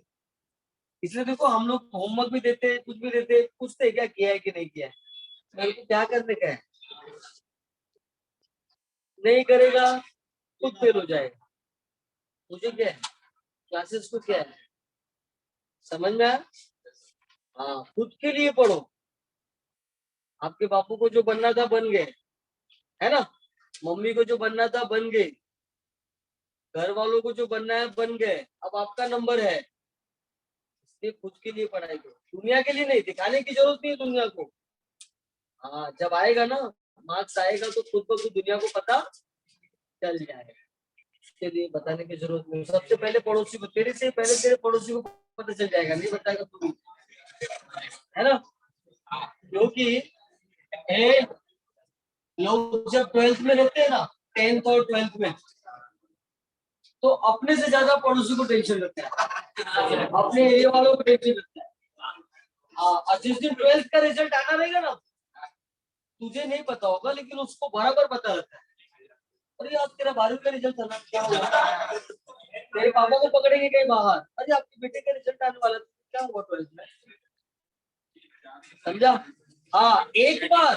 A: इसलिए देखो हम लोग होमवर्क भी देते हैं, कुछ भी देते हैं, पूछते हैं क्या किया है कि नहीं किया है, मेरे को क्या करने का है। नहीं करेगा खुद फेल हो जाएगा। मुझे क्या है, क्लासेस को क्या है, समझ में आया? हाँ, खुद के लिए पढ़ो। आपके बापू को जो बनना था बन गए, है ना? मम्मी को जो बनना था बन गए, घर वालों को जो बनना है बन गए, अब आपका नंबर है। इसलिए खुद के लिए पढ़ाई करो, दुनिया के लिए नहीं, दिखाने की जरूरत नहीं है दुनिया को। हाँ, जब आएगा ना मार्क्स आएगा तो खुद ब खुद दुनिया को पता चल जाएगा। इसके लिए बताने की जरूरत नहीं, सबसे पहले पड़ोसी को, तेरे से पहले तेरे पड़ोसी को पता चल जाएगा, नहीं बताएगा तू भी, है ना? क्योंकि ए, लोग जब 12th में रहते हैं ना, 10th और 12th में, तो अपने से ज्यादा पड़ोसी को टेंशन लगता है, अपने एरिया वालों को टेंशन लगता है। और जिस दिन 12th का रिजल्ट आना रहेगा ना, तुझे नहीं पता होगा लेकिन उसको बराबर पता रहता है, अरे आज तेरा 12वीं का रिजल्ट था ना, क्या हुआ? तेरे पापा को पकड़ेंगे कहीं बाहर, अरे आपके बेटे का रिजल्ट आने वाला था, क्या हुआ 12th में? समझा? हाँ, एक बार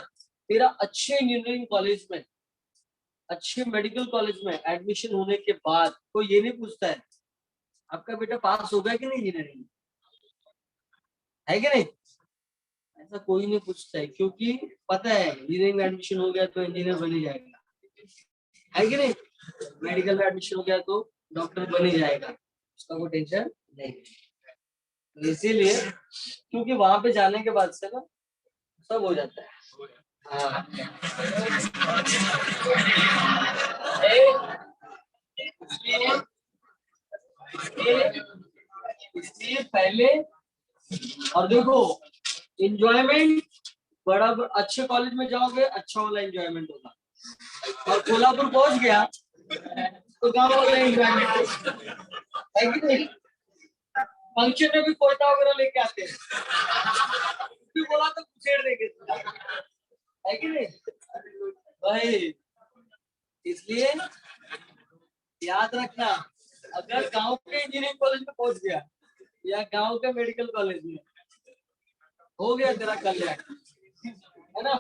A: तेरा अच्छे इंजीनियरिंग कॉलेज में, अच्छे मेडिकल कॉलेज में एडमिशन होने के बाद कोई ये नहीं पूछता है आपका बेटा पास हो गया कि नहीं इंजीनियरिंग, है कि नहीं? ऐसा कोई नहीं पूछता है, क्योंकि पता है इंजीनियरिंग में एडमिशन हो गया तो इंजीनियर बन ही जाएगा, है कि नहीं? मेडिकल में एडमिशन हो गया तो डॉक्टर बन ही जाएगा, उसका कोई टेंशन नहीं। इसीलिए क्योंकि वहां पे जाने के बाद से ना सब हो जाता है। हाँ। इसलिए इसलिए पहले, और देखो एंजॉयमेंट बड़ा अच्छे कॉलेज में जाओगे अच्छा वाला एंजॉयमेंट होगा, और कोल्हापुर पहुंच गया तो गाँव वाला एंजॉयमेंट है कि नहीं? फंक्शन में भी कोयता वगैरह लेके आते हैं, भी बोला तो छेड़ देंगे, है कि नहीं भाई? इसलिए याद रखना, अगर गांव के इंजीनियरिंग कॉलेज में पहुंच गया या गांव के मेडिकल कॉलेज में, हो गया तेरा कल्याण, है ना?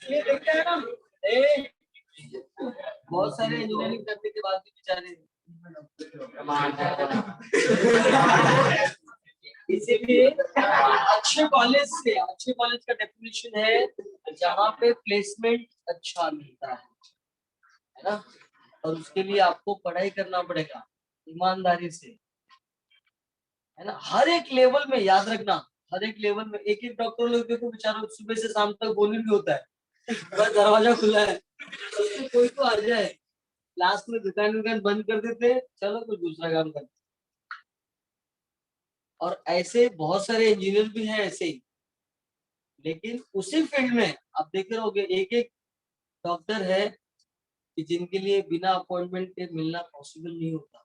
A: ये देखते हैं ना, ए, बहुत सारे इंजीनियरिंग करने के बाद भी बेचारे, इसीलिए अच्छे कॉलेज का डेफिनेशन है जहाँ पे प्लेसमेंट अच्छा मिलता है ना? और उसके लिए आपको पढ़ाई करना पड़ेगा ईमानदारी से, है ना? हर एक लेवल में याद रखना, हर एक लेवल में एक एक डॉक्टर लोग देखो बेचारा सुबह से शाम तक बोली भी होता है, बस दरवाजा खुला है तो कोई तो आ जाए, लास्ट में दुकान बंद कर देते, चलो कुछ दूसरा काम करते। और ऐसे बहुत सारे इंजीनियर भी हैं ऐसे ही, लेकिन उसी फील्ड में आप देख रहे होगे एक एक डॉक्टर है कि जिनके लिए बिना अपॉइंटमेंट के मिलना पॉसिबल नहीं होता,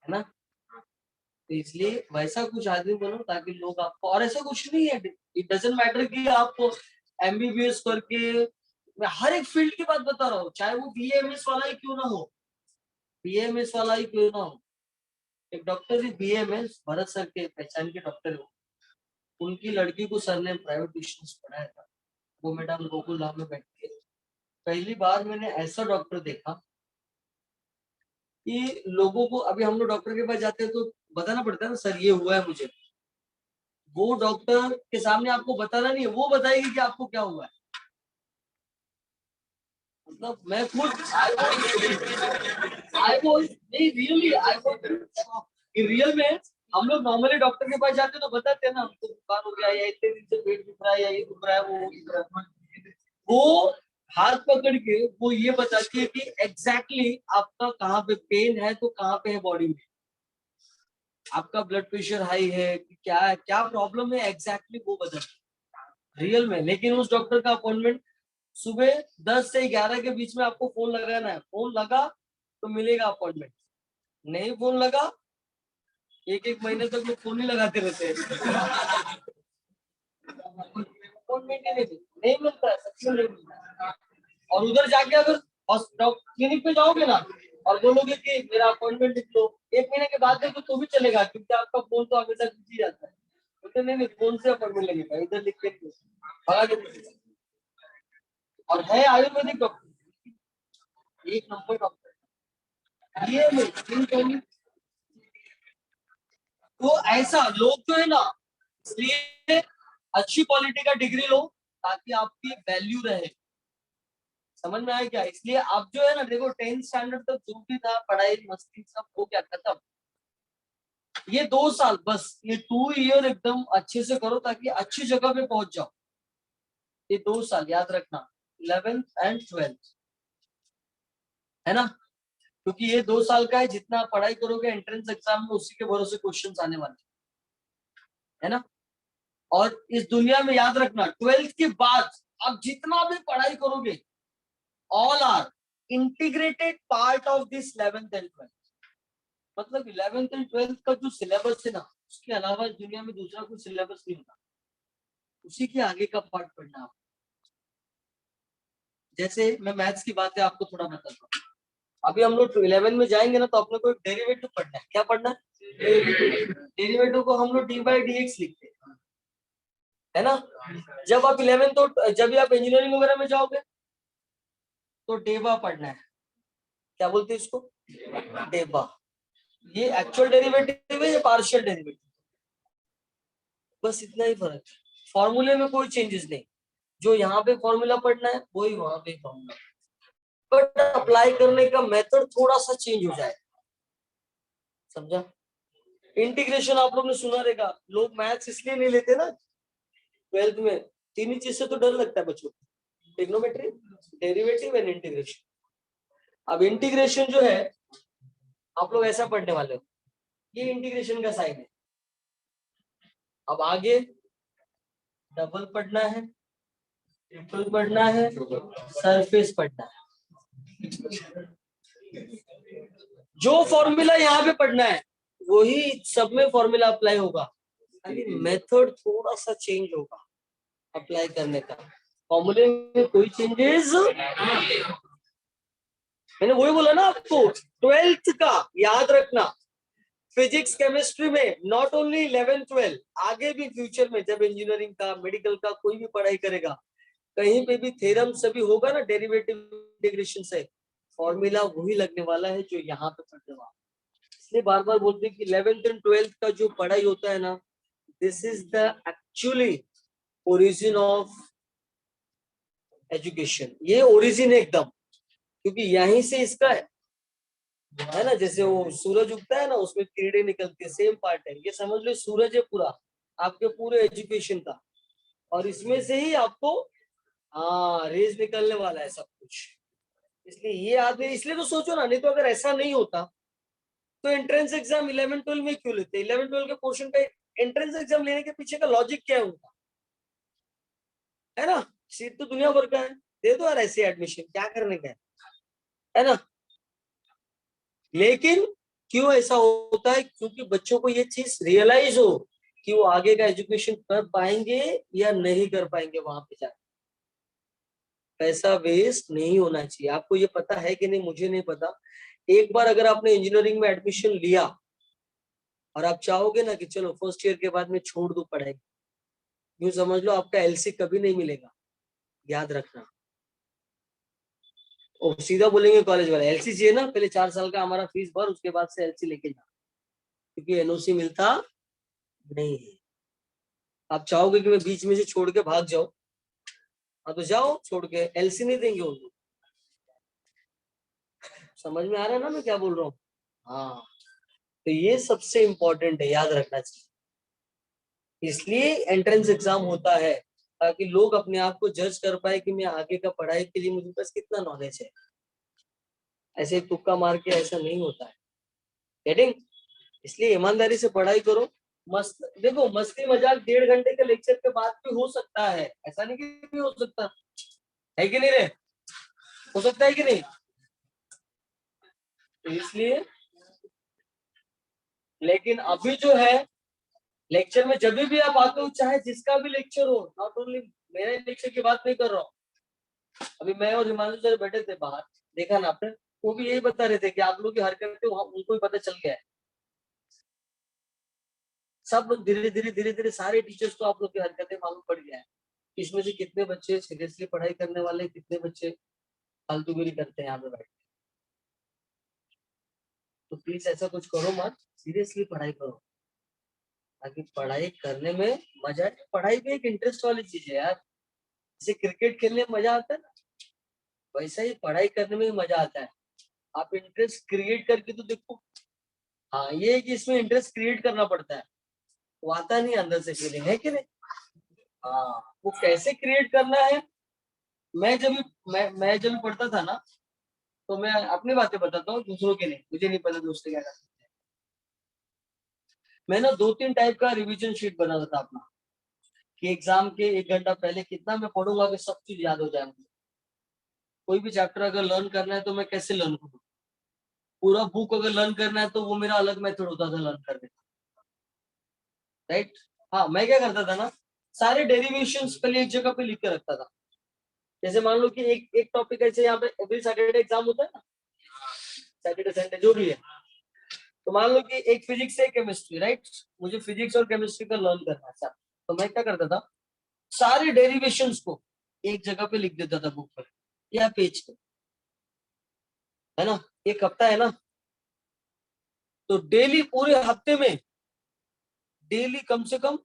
A: है ना? तो इसलिए वैसा कुछ आदमी बनो ताकि लोग आपको, और ऐसा कुछ नहीं है, इट डजेंट मैटर कि आपको एमबीबीएस करके, मैं हर एक फील्ड की बात बता रहा हूँ, चाहे वो बीएमएस वाला ही क्यों ना हो, बीएमएस वाला ही क्यों ना हो। एक डॉक्टर ही बीएमएस भरत सर के पहचान के डॉक्टर हो, उनकी लड़की को सर ने प्राइवेट ट्यूशन पढ़ाया था, वो मैडम गोकुल धाम में बैठती है। पहली बार मैंने ऐसा डॉक्टर देखा कि लोगों को, अभी हम लोग डॉक्टर के पास जाते हैं तो बताना पड़ता है ना सर ये हुआ है मुझे, वो डॉक्टर के सामने आपको बताना नहीं है, वो बताएगी कि आपको क्या हुआ है। मतलब मैं खुद आई वॉज नहीं रियली आई वॉज रियल में, हम लोग नॉर्मली डॉक्टर के पास जाते हैं तो बताते हैं ना हमको बुखार हो गया या इतने दिन से पेट दुख रहा है या ये दुख रहा है वो दुख रहा है, वो हाथ पकड़ के वो ये बताती है कि एग्जैक्टली आपका कहाँ पे पेन है, तो कहाँ पे है बॉडी में, आपका ब्लड प्रेशर हाई है कि क्या है, क्या प्रॉब्लम है एग्जैक्टली वो बताती रियल में। लेकिन उस डॉक्टर का अपॉइंटमेंट सुबह 10 से 11 के बीच में आपको फोन लगाना है, फोन लगा तो मिलेगा अपॉइंटमेंट, नहीं फोन लगा एक एक महीने तक लोग फोन ही लगाते रहते हैं, अपॉइंटमेंट ही नहीं मिलता है, सच में नहीं मिलता है। और उधर जाके अगर क्लिनिक पे जाओगे ना और बोलोगे कि मेरा अपॉइंटमेंट लिख लो, एक महीने के बाद देखो तो भी चलेगा, क्योंकि आपका फोन तो हमेशा बिजी रहता है, तो नहीं नहीं फोन से अपॉइंटमेंट लगेगा, इधर लिख के भगा के। और है आयुर्वेदिक डॉक्टर, एक नंबर डॉक्टर ये नहीं, तो ऐसा लोग जो है ना, इसलिए अच्छी क्वालिटी का डिग्री लो ताकि आपकी वैल्यू रहे। समझ में आया क्या? इसलिए आप जो है ना देखो 10th स्टैंडर्ड तक जो भी था पढ़ाई मस्ती सब हो गया खत्म, ये 2 साल बस, ये 2 ईयर एकदम अच्छे से करो ताकि अच्छी जगह पे पहुंच जाओ। ये 2 साल याद रखना, 11th एंड 12th, है ना? क्योंकि ये 2 साल का है, जितना पढ़ाई करोगे एंट्रेंस एग्जाम में उसी के भरोसे क्वेश्चन आने वाले, है ना? और इस दुनिया में याद रखना 12th के बाद आप जितना भी पढ़ाई करोगे all are integrated part of this 11th and 12th। मतलब 11th एंड 12th का जो सिलेबस है ना, उसके अलावा इस दुनिया में दूसरा कोई सिलेबस नहीं होता, उसी के आगे का पार्ट पढ़ना आप, जैसे मैं मैथ्स की बातें आपको थोड़ा बताता हूँ। अभी हम लोग 11 में जाएंगे ना, तो अपने को एक डेरिवेटिव पढ़ना है। क्या पढ़ना है? डेरिवेटिव को हम लोग डी बाई डी एक्स लिखते हैं, है ना। जब आप 11 तो जब भी आप इंजीनियरिंग वगैरह में जाओगे तो डेबा पढ़ना है। क्या बोलते हैं इसको? डेबा। ये एक्चुअल डेरिवेटिव है, ये पार्शियल डेरिवेटिव, बस इतना ही फर्क है। फॉर्मूले में कोई चेंजेस नहीं, जो यहाँ पे फॉर्मूला पढ़ना है वही वहां पे फॉर्मूला, बट अप्लाई करने का मेथड थोड़ा सा चेंज हो जाए। समझा? इंटीग्रेशन आप लोग ने सुना रहेगा, लोग मैथ्स इसलिए नहीं लेते ना 12th में, तीन ही चीज से तो डर लगता है बच्चों को, ट्रिग्नोमेट्री, डेरिवेटिव एंड इंटीग्रेशन। अब इंटीग्रेशन जो है आप लोग ऐसा पढ़ने वाले हो, ये इंटीग्रेशन का साइन है। अब आगे डबल पढ़ना है, ट्रिपल पढ़ना है, सरफेस पढ़ना है। जो फॉर्मूला यहाँ पे पढ़ना है वही सब में फॉर्मूला अप्लाई होगा, खाली मेथड थोड़ा सा चेंज होगा अप्लाई करने का। फॉर्मूले में कोई चेंजेस, मैंने वही बोला ना आपको, 12th का याद रखना। फिजिक्स केमिस्ट्री में नॉट ओनली 11 12, आगे भी फ्यूचर में जब इंजीनियरिंग का, मेडिकल का कोई भी पढ़ाई करेगा, कहीं पे भी थ्योरम सभी होगा ना, डेरिवेटिव इंटीग्रेशन से फॉर्मूला वही लगने वाला है जो यहाँ पे पढ़ने वाला। इसलिए बार बार बोलते हैं कि 11th एंड 12th का जो पढ़ाई होता है ना, this is the actually origin of education. ये ओरिजिन है एकदम, क्योंकि यहीं से इसका है ना। जैसे वो सूरज उगता है ना, उसमें किरणें निकलती है, सेम पार्ट है। ये समझ लो सूरज है पूरा आपके पूरे एजुकेशन का, और इसमें से ही आपको हाँ रेज निकलने वाला है सब कुछ। इसलिए ये आदमी, इसलिए तो सोचो ना, नहीं तो अगर ऐसा नहीं होता तो एंट्रेंस एग्जाम 11 12 में क्यों लेते? 11 12 के पोर्शन का एंट्रेंस एग्जाम लेने के पीछे का लॉजिक क्या है उनका, है ना। सीट तो दुनिया भर का है, दे दो यार ऐसे एडमिशन, क्या करने का है ना। लेकिन क्यों ऐसा होता है? क्योंकि बच्चों को ये चीज रियलाइज हो कि वो आगे का एजुकेशन कर पाएंगे या नहीं कर पाएंगे, वहां पे जाकर पैसा वेस्ट नहीं होना चाहिए। आपको ये पता है कि नहीं मुझे नहीं पता, एक बार अगर आपने इंजीनियरिंग में एडमिशन लिया और आप चाहोगे ना कि चलो फर्स्ट ईयर के बाद में छोड़ दो पढ़ाई, यूं समझ लो आपका एलसी कभी नहीं मिलेगा, याद रखना। और सीधा बोलेंगे कॉलेज वाले एलसी चाहिए ना, पहले 4 साल का हमारा फीस भर, उसके बाद से एलसी लेके जा, क्योंकि एनओसी मिलता नहीं है। आप चाहोगे कि मैं बीच में से छोड़ के भाग जाऊं, हाँ तो जाओ छोड़ के, एलसी नहीं देंगे वो लोग। समझ में आ रहा है ना मैं क्या बोल रहा हूँ? हाँ, तो ये सबसे इम्पोर्टेंट है, याद रखना चाहिए। इसलिए एंट्रेंस एग्जाम होता है, ताकि लोग अपने आप को जज कर पाए कि मैं आगे का पढ़ाई के लिए मुझे पास कितना नॉलेज है। ऐसे तुक्का मार के ऐसा नहीं होता है, गेटिंग? इसलिए ईमानदारी से पढ़ाई करो। मस्त देखो, मस्ती मजाक 1.5 घंटे के लेक्चर के बाद भी हो सकता है, ऐसा नहीं कि नहीं हो सकता, है कि नहीं रे? हो सकता है कि नहीं? तो इसलिए, लेकिन अभी जो है लेक्चर में जब भी आप आते हो, चाहे जिसका भी लेक्चर हो, नॉट ओनली मेरे लेक्चर की बात नहीं कर रहा हूँ, अभी मैं और हिमांशु सर बैठे थे बाहर, देखा ना आपने, वो भी यही बता रहे थे कि आप लोग की हरकतें उनको भी पता चल गया है। सब लोग धीरे धीरे सारे टीचर्स को आप लोग की हरकतें मालूम पड़ गया है। इसमें से कितने बच्चे सीरियसली पढ़ाई करने वाले, कितने बच्चे फालतूगिरी करते हैं यहाँ पे बैठ के। तो प्लीज ऐसा कुछ करो मत, सीरियसली पढ़ाई करो, ताकि पढ़ाई करने में मजा आए। पढ़ाई भी एक इंटरेस्ट वाली चीज है यार, जैसे क्रिकेट खेलने में मजा आता है ना, वैसा ही पढ़ाई करने में भी मजा आता है। आप इंटरेस्ट क्रिएट करके तो देखो। हाँ, ये है कि इसमें इंटरेस्ट क्रिएट करना पड़ता है, वो आता नहीं अंदर से फीलिंग, है कि नहीं? हाँ, वो कैसे क्रिएट करना है। मैं जब भी पढ़ता था ना, तो मैं अपनी बातें बताता हूँ, दूसरों के नहीं, मुझे नहीं पता दूसरे क्या करते हैं। मैं ना 2 3 टाइप का रिवीजन शीट बनाता था अपना, कि एग्जाम के 1 घंटा पहले कितना मैं पढ़ूंगा कि सब चीज याद हो जाए मुझे। कोई भी चैप्टर अगर लर्न करना है तो मैं कैसे लर्न करूँ, पूरा बुक अगर लर्न करना है तो वो मेरा अलग मेथड होता था लर्न करने का, राइट। हाँ, मैं क्या करता था ना, सारे डेरिवेशंस पहले एक जगह पे लिख के रखता था, जैसे मान लो कि एक टॉपिक ऐसे यहाँ पे एवरी सैटरडे एग्जाम होता है ना, सैटरडे संडे जो भी है, तो मान लो कि एक फिजिक्स है केमिस्ट्री, राइट, मुझे फिजिक्स और केमिस्ट्री का लर्न करना था, तो मैं क्या करता था, सारे डेरिवेशंस को एक जगह पे लिख देता था बुक पर या पेज पे, है ना, एक हफ्ता है ना, तो डेली पूरे हफ्ते में डेली कम से कम,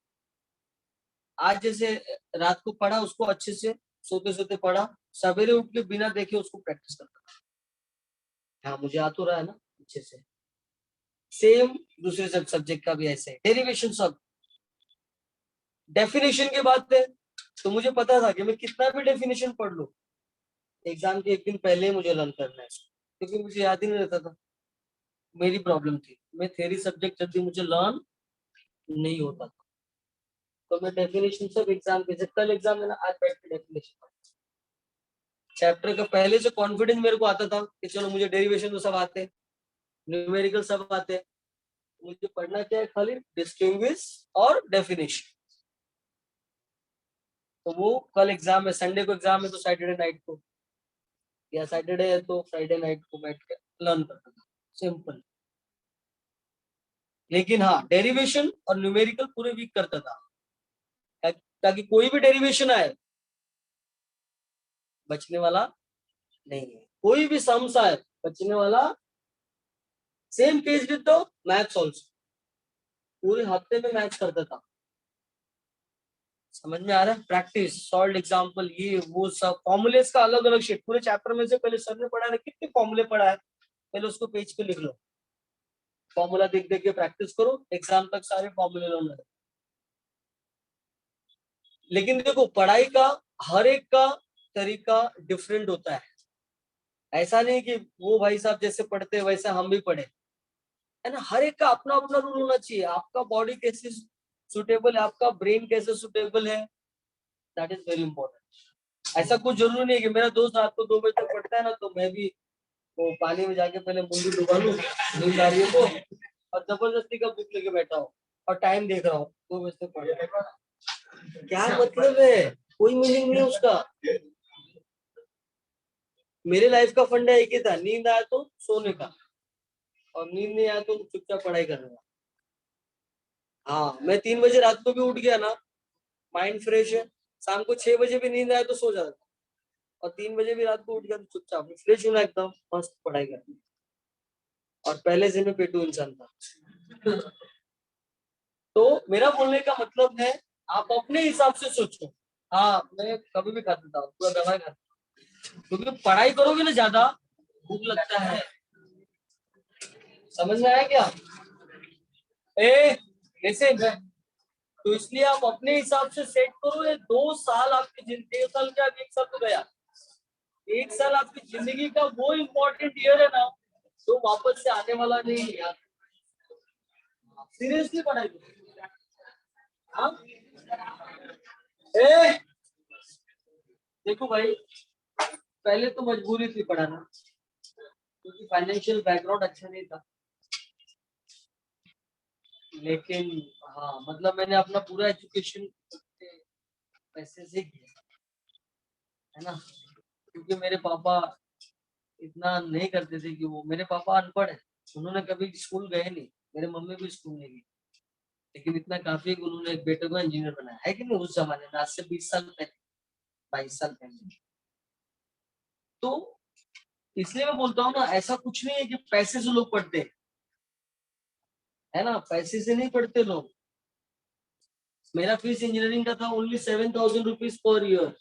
A: आज जैसे रात को पढ़ा उसको अच्छे से सोते सोते पढ़ा, सवेरे उठ के बिना देखे उसको प्रैक्टिस करता था। हाँ मुझे आ तो रहा है ना अच्छे से। सेम दूसरे सब सब्जेक्ट का भी ऐसे डेरिवेशन, सब डेफिनेशन की बात है, तो मुझे पता था कि मैं कितना भी डेफिनेशन पढ़ लूं, एग्जाम के एक दिन पहले ही मुझे लर्न करना है, क्योंकि मुझे याद ही नहीं रहता था। मेरी प्रॉब्लम थी, मैं थ्योरी सब्जेक्ट जल्दी मुझे लर्न नहीं होता था, तो मैं डेफिनेशन सब एग्जाम के, जब कल एग्जाम है ना, आज बैठ के डेफिनेशन चैप्टर का पहले से कॉन्फिडेंस मेरे को आता था कि चलो मुझे डेरिवेशन तो सब आते हैं, न्यूमेरिकल सब आते हैं, मुझे पढ़ना क्या है, खाली डिस्टिंग्विश और डेफिनेशन। तो वो कल एग्जाम है, संडे को एग्जाम है, तो सैटरडे नाइट को या सैटरडे है तो फ्राइडे नाइट को बैठ के लर्न करता था, सिंपल। लेकिन हाँ डेरिवेशन और न्यूमेरिकल पूरे वीक करता था, ताकि कोई भी डेरिवेशन आए बचने वाला नहीं है, कोई भी सम्स आए बचने वाला। Same case with the maths also, पूरे हफ्ते में मैथ्स करता था। समझ में आ रहा है, प्रैक्टिस, सॉल्व एग्जांपल, ये वो सब फॉर्मूलेस का अलग अलग शीट, पूरे चैप्टर में से पहले सर ने पढ़ा है कितने फॉर्मूले पढ़ा है, पहले उसको पेज पे लिख लो, फॉर्मूला देख देख के प्रैक्टिस करो, एग्जाम तक सारे फॉर्मूले लो। लेकिन देखो पढ़ाई का हर एक का तरीका डिफरेंट होता है, ऐसा नहीं कि वो भाई साहब जैसे पढ़ते हैं वैसे हम भी पढ़े, है ना, हर एक का अपना अपना रूल होना चाहिए, आपका बॉडी कैसे सुटेबल है, आपका ब्रेन कैसे सुटेबल है, दैट इज वेरी इंपॉर्टेंट। ऐसा कुछ जरूरी नहीं है कि मेरा दोस्त रात को 2 बजे तक पढ़ता है ना, तो मैं भी वो पानी में जाके पहले मुंडी डुबा लूं, नींद आ रही है तो, और जबरदस्ती का बुक लेके बैठा हूँ और टाइम देख रहा हूँ 2 बजे तक पढ़, क्या मतलब है, कोई मीनिंग नहीं है उसका। मेरे लाइफ का फंडा एक ही था, नींद आया तो सोने का, और नींद नहीं आया तो चुपचाप पढ़ाई करने का। हाँ मैं 3 बजे रात को भी उठ गया ना, माइंड फ्रेश है, शाम को 6 बजे भी नींद आया तो सो जाता, और 3 बजे भी रात को उठ गया तो चुपचाप फ्रेश होना, एकदम मस्त पढ़ाई करनी। और पहले से मैं पेटू इंसान था। तो मेरा बोलने का मतलब है, आप अपने हिसाब से सोचो। हाँ मैं कभी भी खाता था, पूरा दवाई खाता, क्योंकि पढ़ाई करोगे ना ज्यादा, भूख लगता है। समझ में आया क्या? ए लिसन, तो इसलिए आप अपने हिसाब से सेट करो। ये 2 साल आपकी जिंदगी, 1 साल क्या, 1 साल तो गया, 1 साल आपकी जिंदगी का वो इम्पोर्टेंट ईयर है ना, जो वापस से आने वाला नहीं है यार। सीरियसली पढ़ाई करो। हाँ ए देखो भाई, पहले तो मजबूरी थी पढ़ाना, क्योंकि फाइनेंशियल बैकग्राउंड अच्छा नहीं था, लेकिन हाँ मतलब मैंने अपना पूरा एजुकेशन पैसे से किया, है ना, क्योंकि मेरे पापा इतना नहीं करते थे, कि वो, मेरे पापा अनपढ़ है, उन्होंने कभी स्कूल गए नहीं, मेरे मम्मी भी स्कूल नहीं गई, लेकिन इतना काफी है कि उन्होंने एक बेटे को इंजीनियर बनाया, है कि नहीं, उस जमाने में, आज से 20 साल पहले, 22 साल पहले। तो इसलिए मैं बोलता हूँ ना, ऐसा कुछ नहीं है कि पैसे से लोग पढ़ते हैं, है ना, पैसे से नहीं पढ़ते लोग। मेरा फीस इंजीनियरिंग का था only 7,000 rupees per year.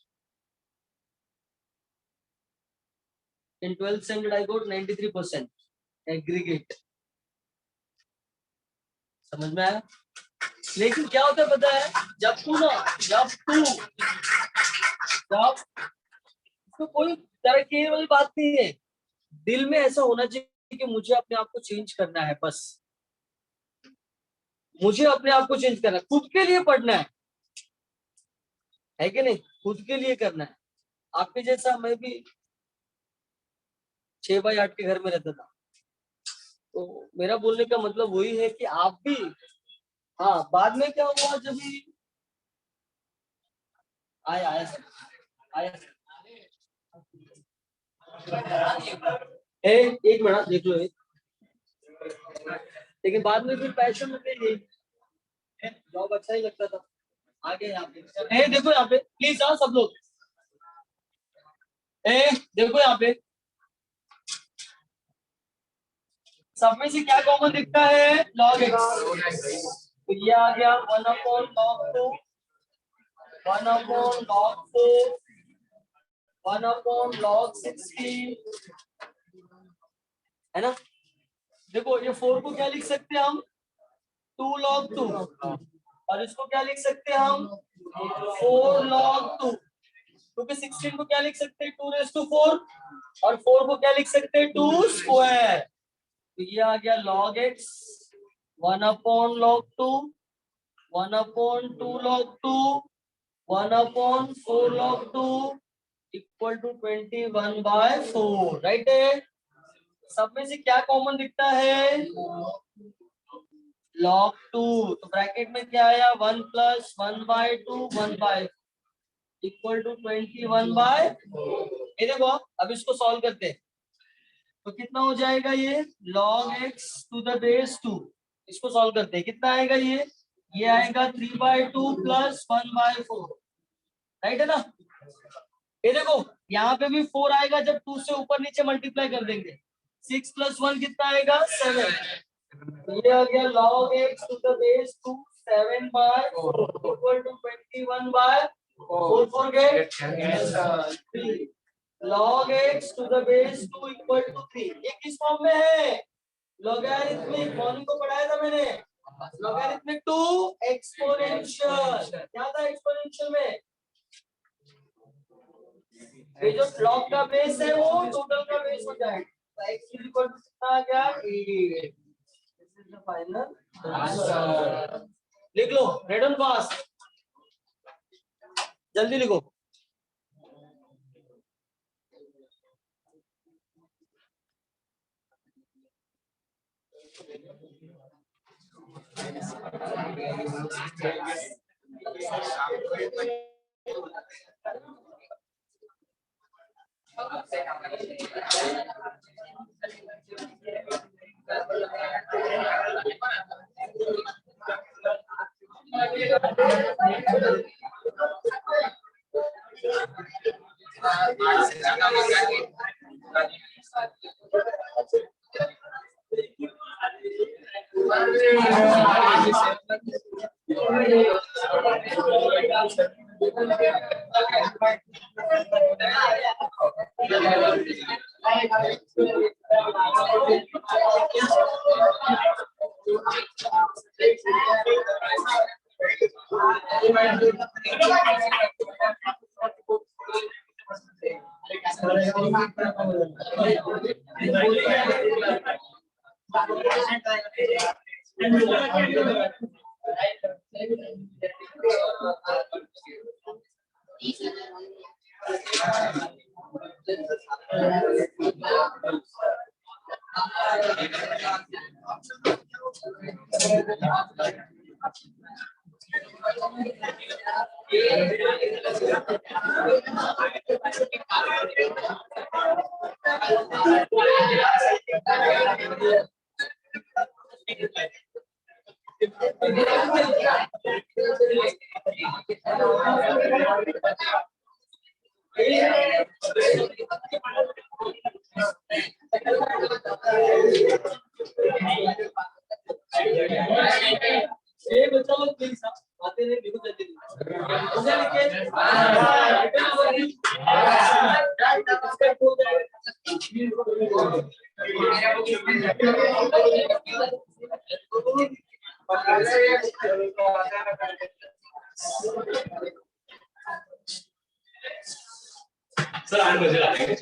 A: In 12th standard I got 93% aggregate. समझ में आया? लेकिन क्या होता है पता है, जब तो कोई तरक्की वाली बात नहीं है, दिल में ऐसा होना चाहिए कि मुझे अपने आप को चेंज करना है, बस मुझे अपने आप को चेंज करना है, खुद के लिए पढ़ना है कि नहीं, खुद के लिए करना है। आपके जैसा मैं भी 6x8 के घर में रहता था, तो मेरा बोलने का मतलब वही है कि आप भी, हाँ बाद में क्या हुआ, जब भी आया आया सर, आया सर। एक मिनट देख लो लेकिन बाद में फिर पैसे मिलेंगे। जॉब अच्छा ही लगता था। आगे यहाँ पे देखो यहाँ पे प्लीज हाँ सब लोग देखो यहाँ पे सब में से क्या कॉमन दिखता है? log x। तो ये आ गया 1/log 2 1/log 4 1/log 16 है ना। देखो ये 4 को क्या लिख सकते हैं हम? 2 log 2 और इसको क्या लिख सकते हैं हम? 4 log 2 क्योंकि 16 को क्या लिख सकते हैं? 2⁴ और 4 को क्या लिख सकते हैं? 2 स्क्वायर। तो ये आ गया log x 1/log 2 1/2 log 2 1/4 log 2 equal to 21/4 right है। सब में से क्या कॉमन दिखता है? log 2। तो ब्रैकेट में क्या आया? 1 + 1/2 1/4 इक्वल टू 21/4। ये देखो अब इसको सॉल्व करते हैं तो कितना हो जाएगा ये? log x to the base 2। इसको सॉल्व करते हैं कितना आएगा ये आएगा 3/2 + 1/4 राइट है ना। ये देखो यहाँ पे भी 4 आएगा जब 2 से ऊपर नीचे मल्टीप्लाई कर देंगे। 6 + 1 कितना आएगा? 7। ये आ गया log x to the base 2 7/4 equal to 21/4 4 get 3 log x to the base 2 equal to 3। ये किस फॉर्म में है? लॉगरिथमिक। मॉर्निंग को पढ़ाया था मैंने लॉगरिथमिक टू एक्सपोनेंशियल। क्या था एक्सपोनेंशियल में? ये जो लॉग का बेस है वो टोटल का बेस हो जाएगा। x इक्वल टू कितना आ गया? 8। This is the final answer. लिख लो रेड ऑन फास्ट जल्दी लिखो। ये बच्चा लोग प्लीज आते नहीं लिखो जल्दी मुझे लिखिए
B: सर 8 बजे आ जाएंगे।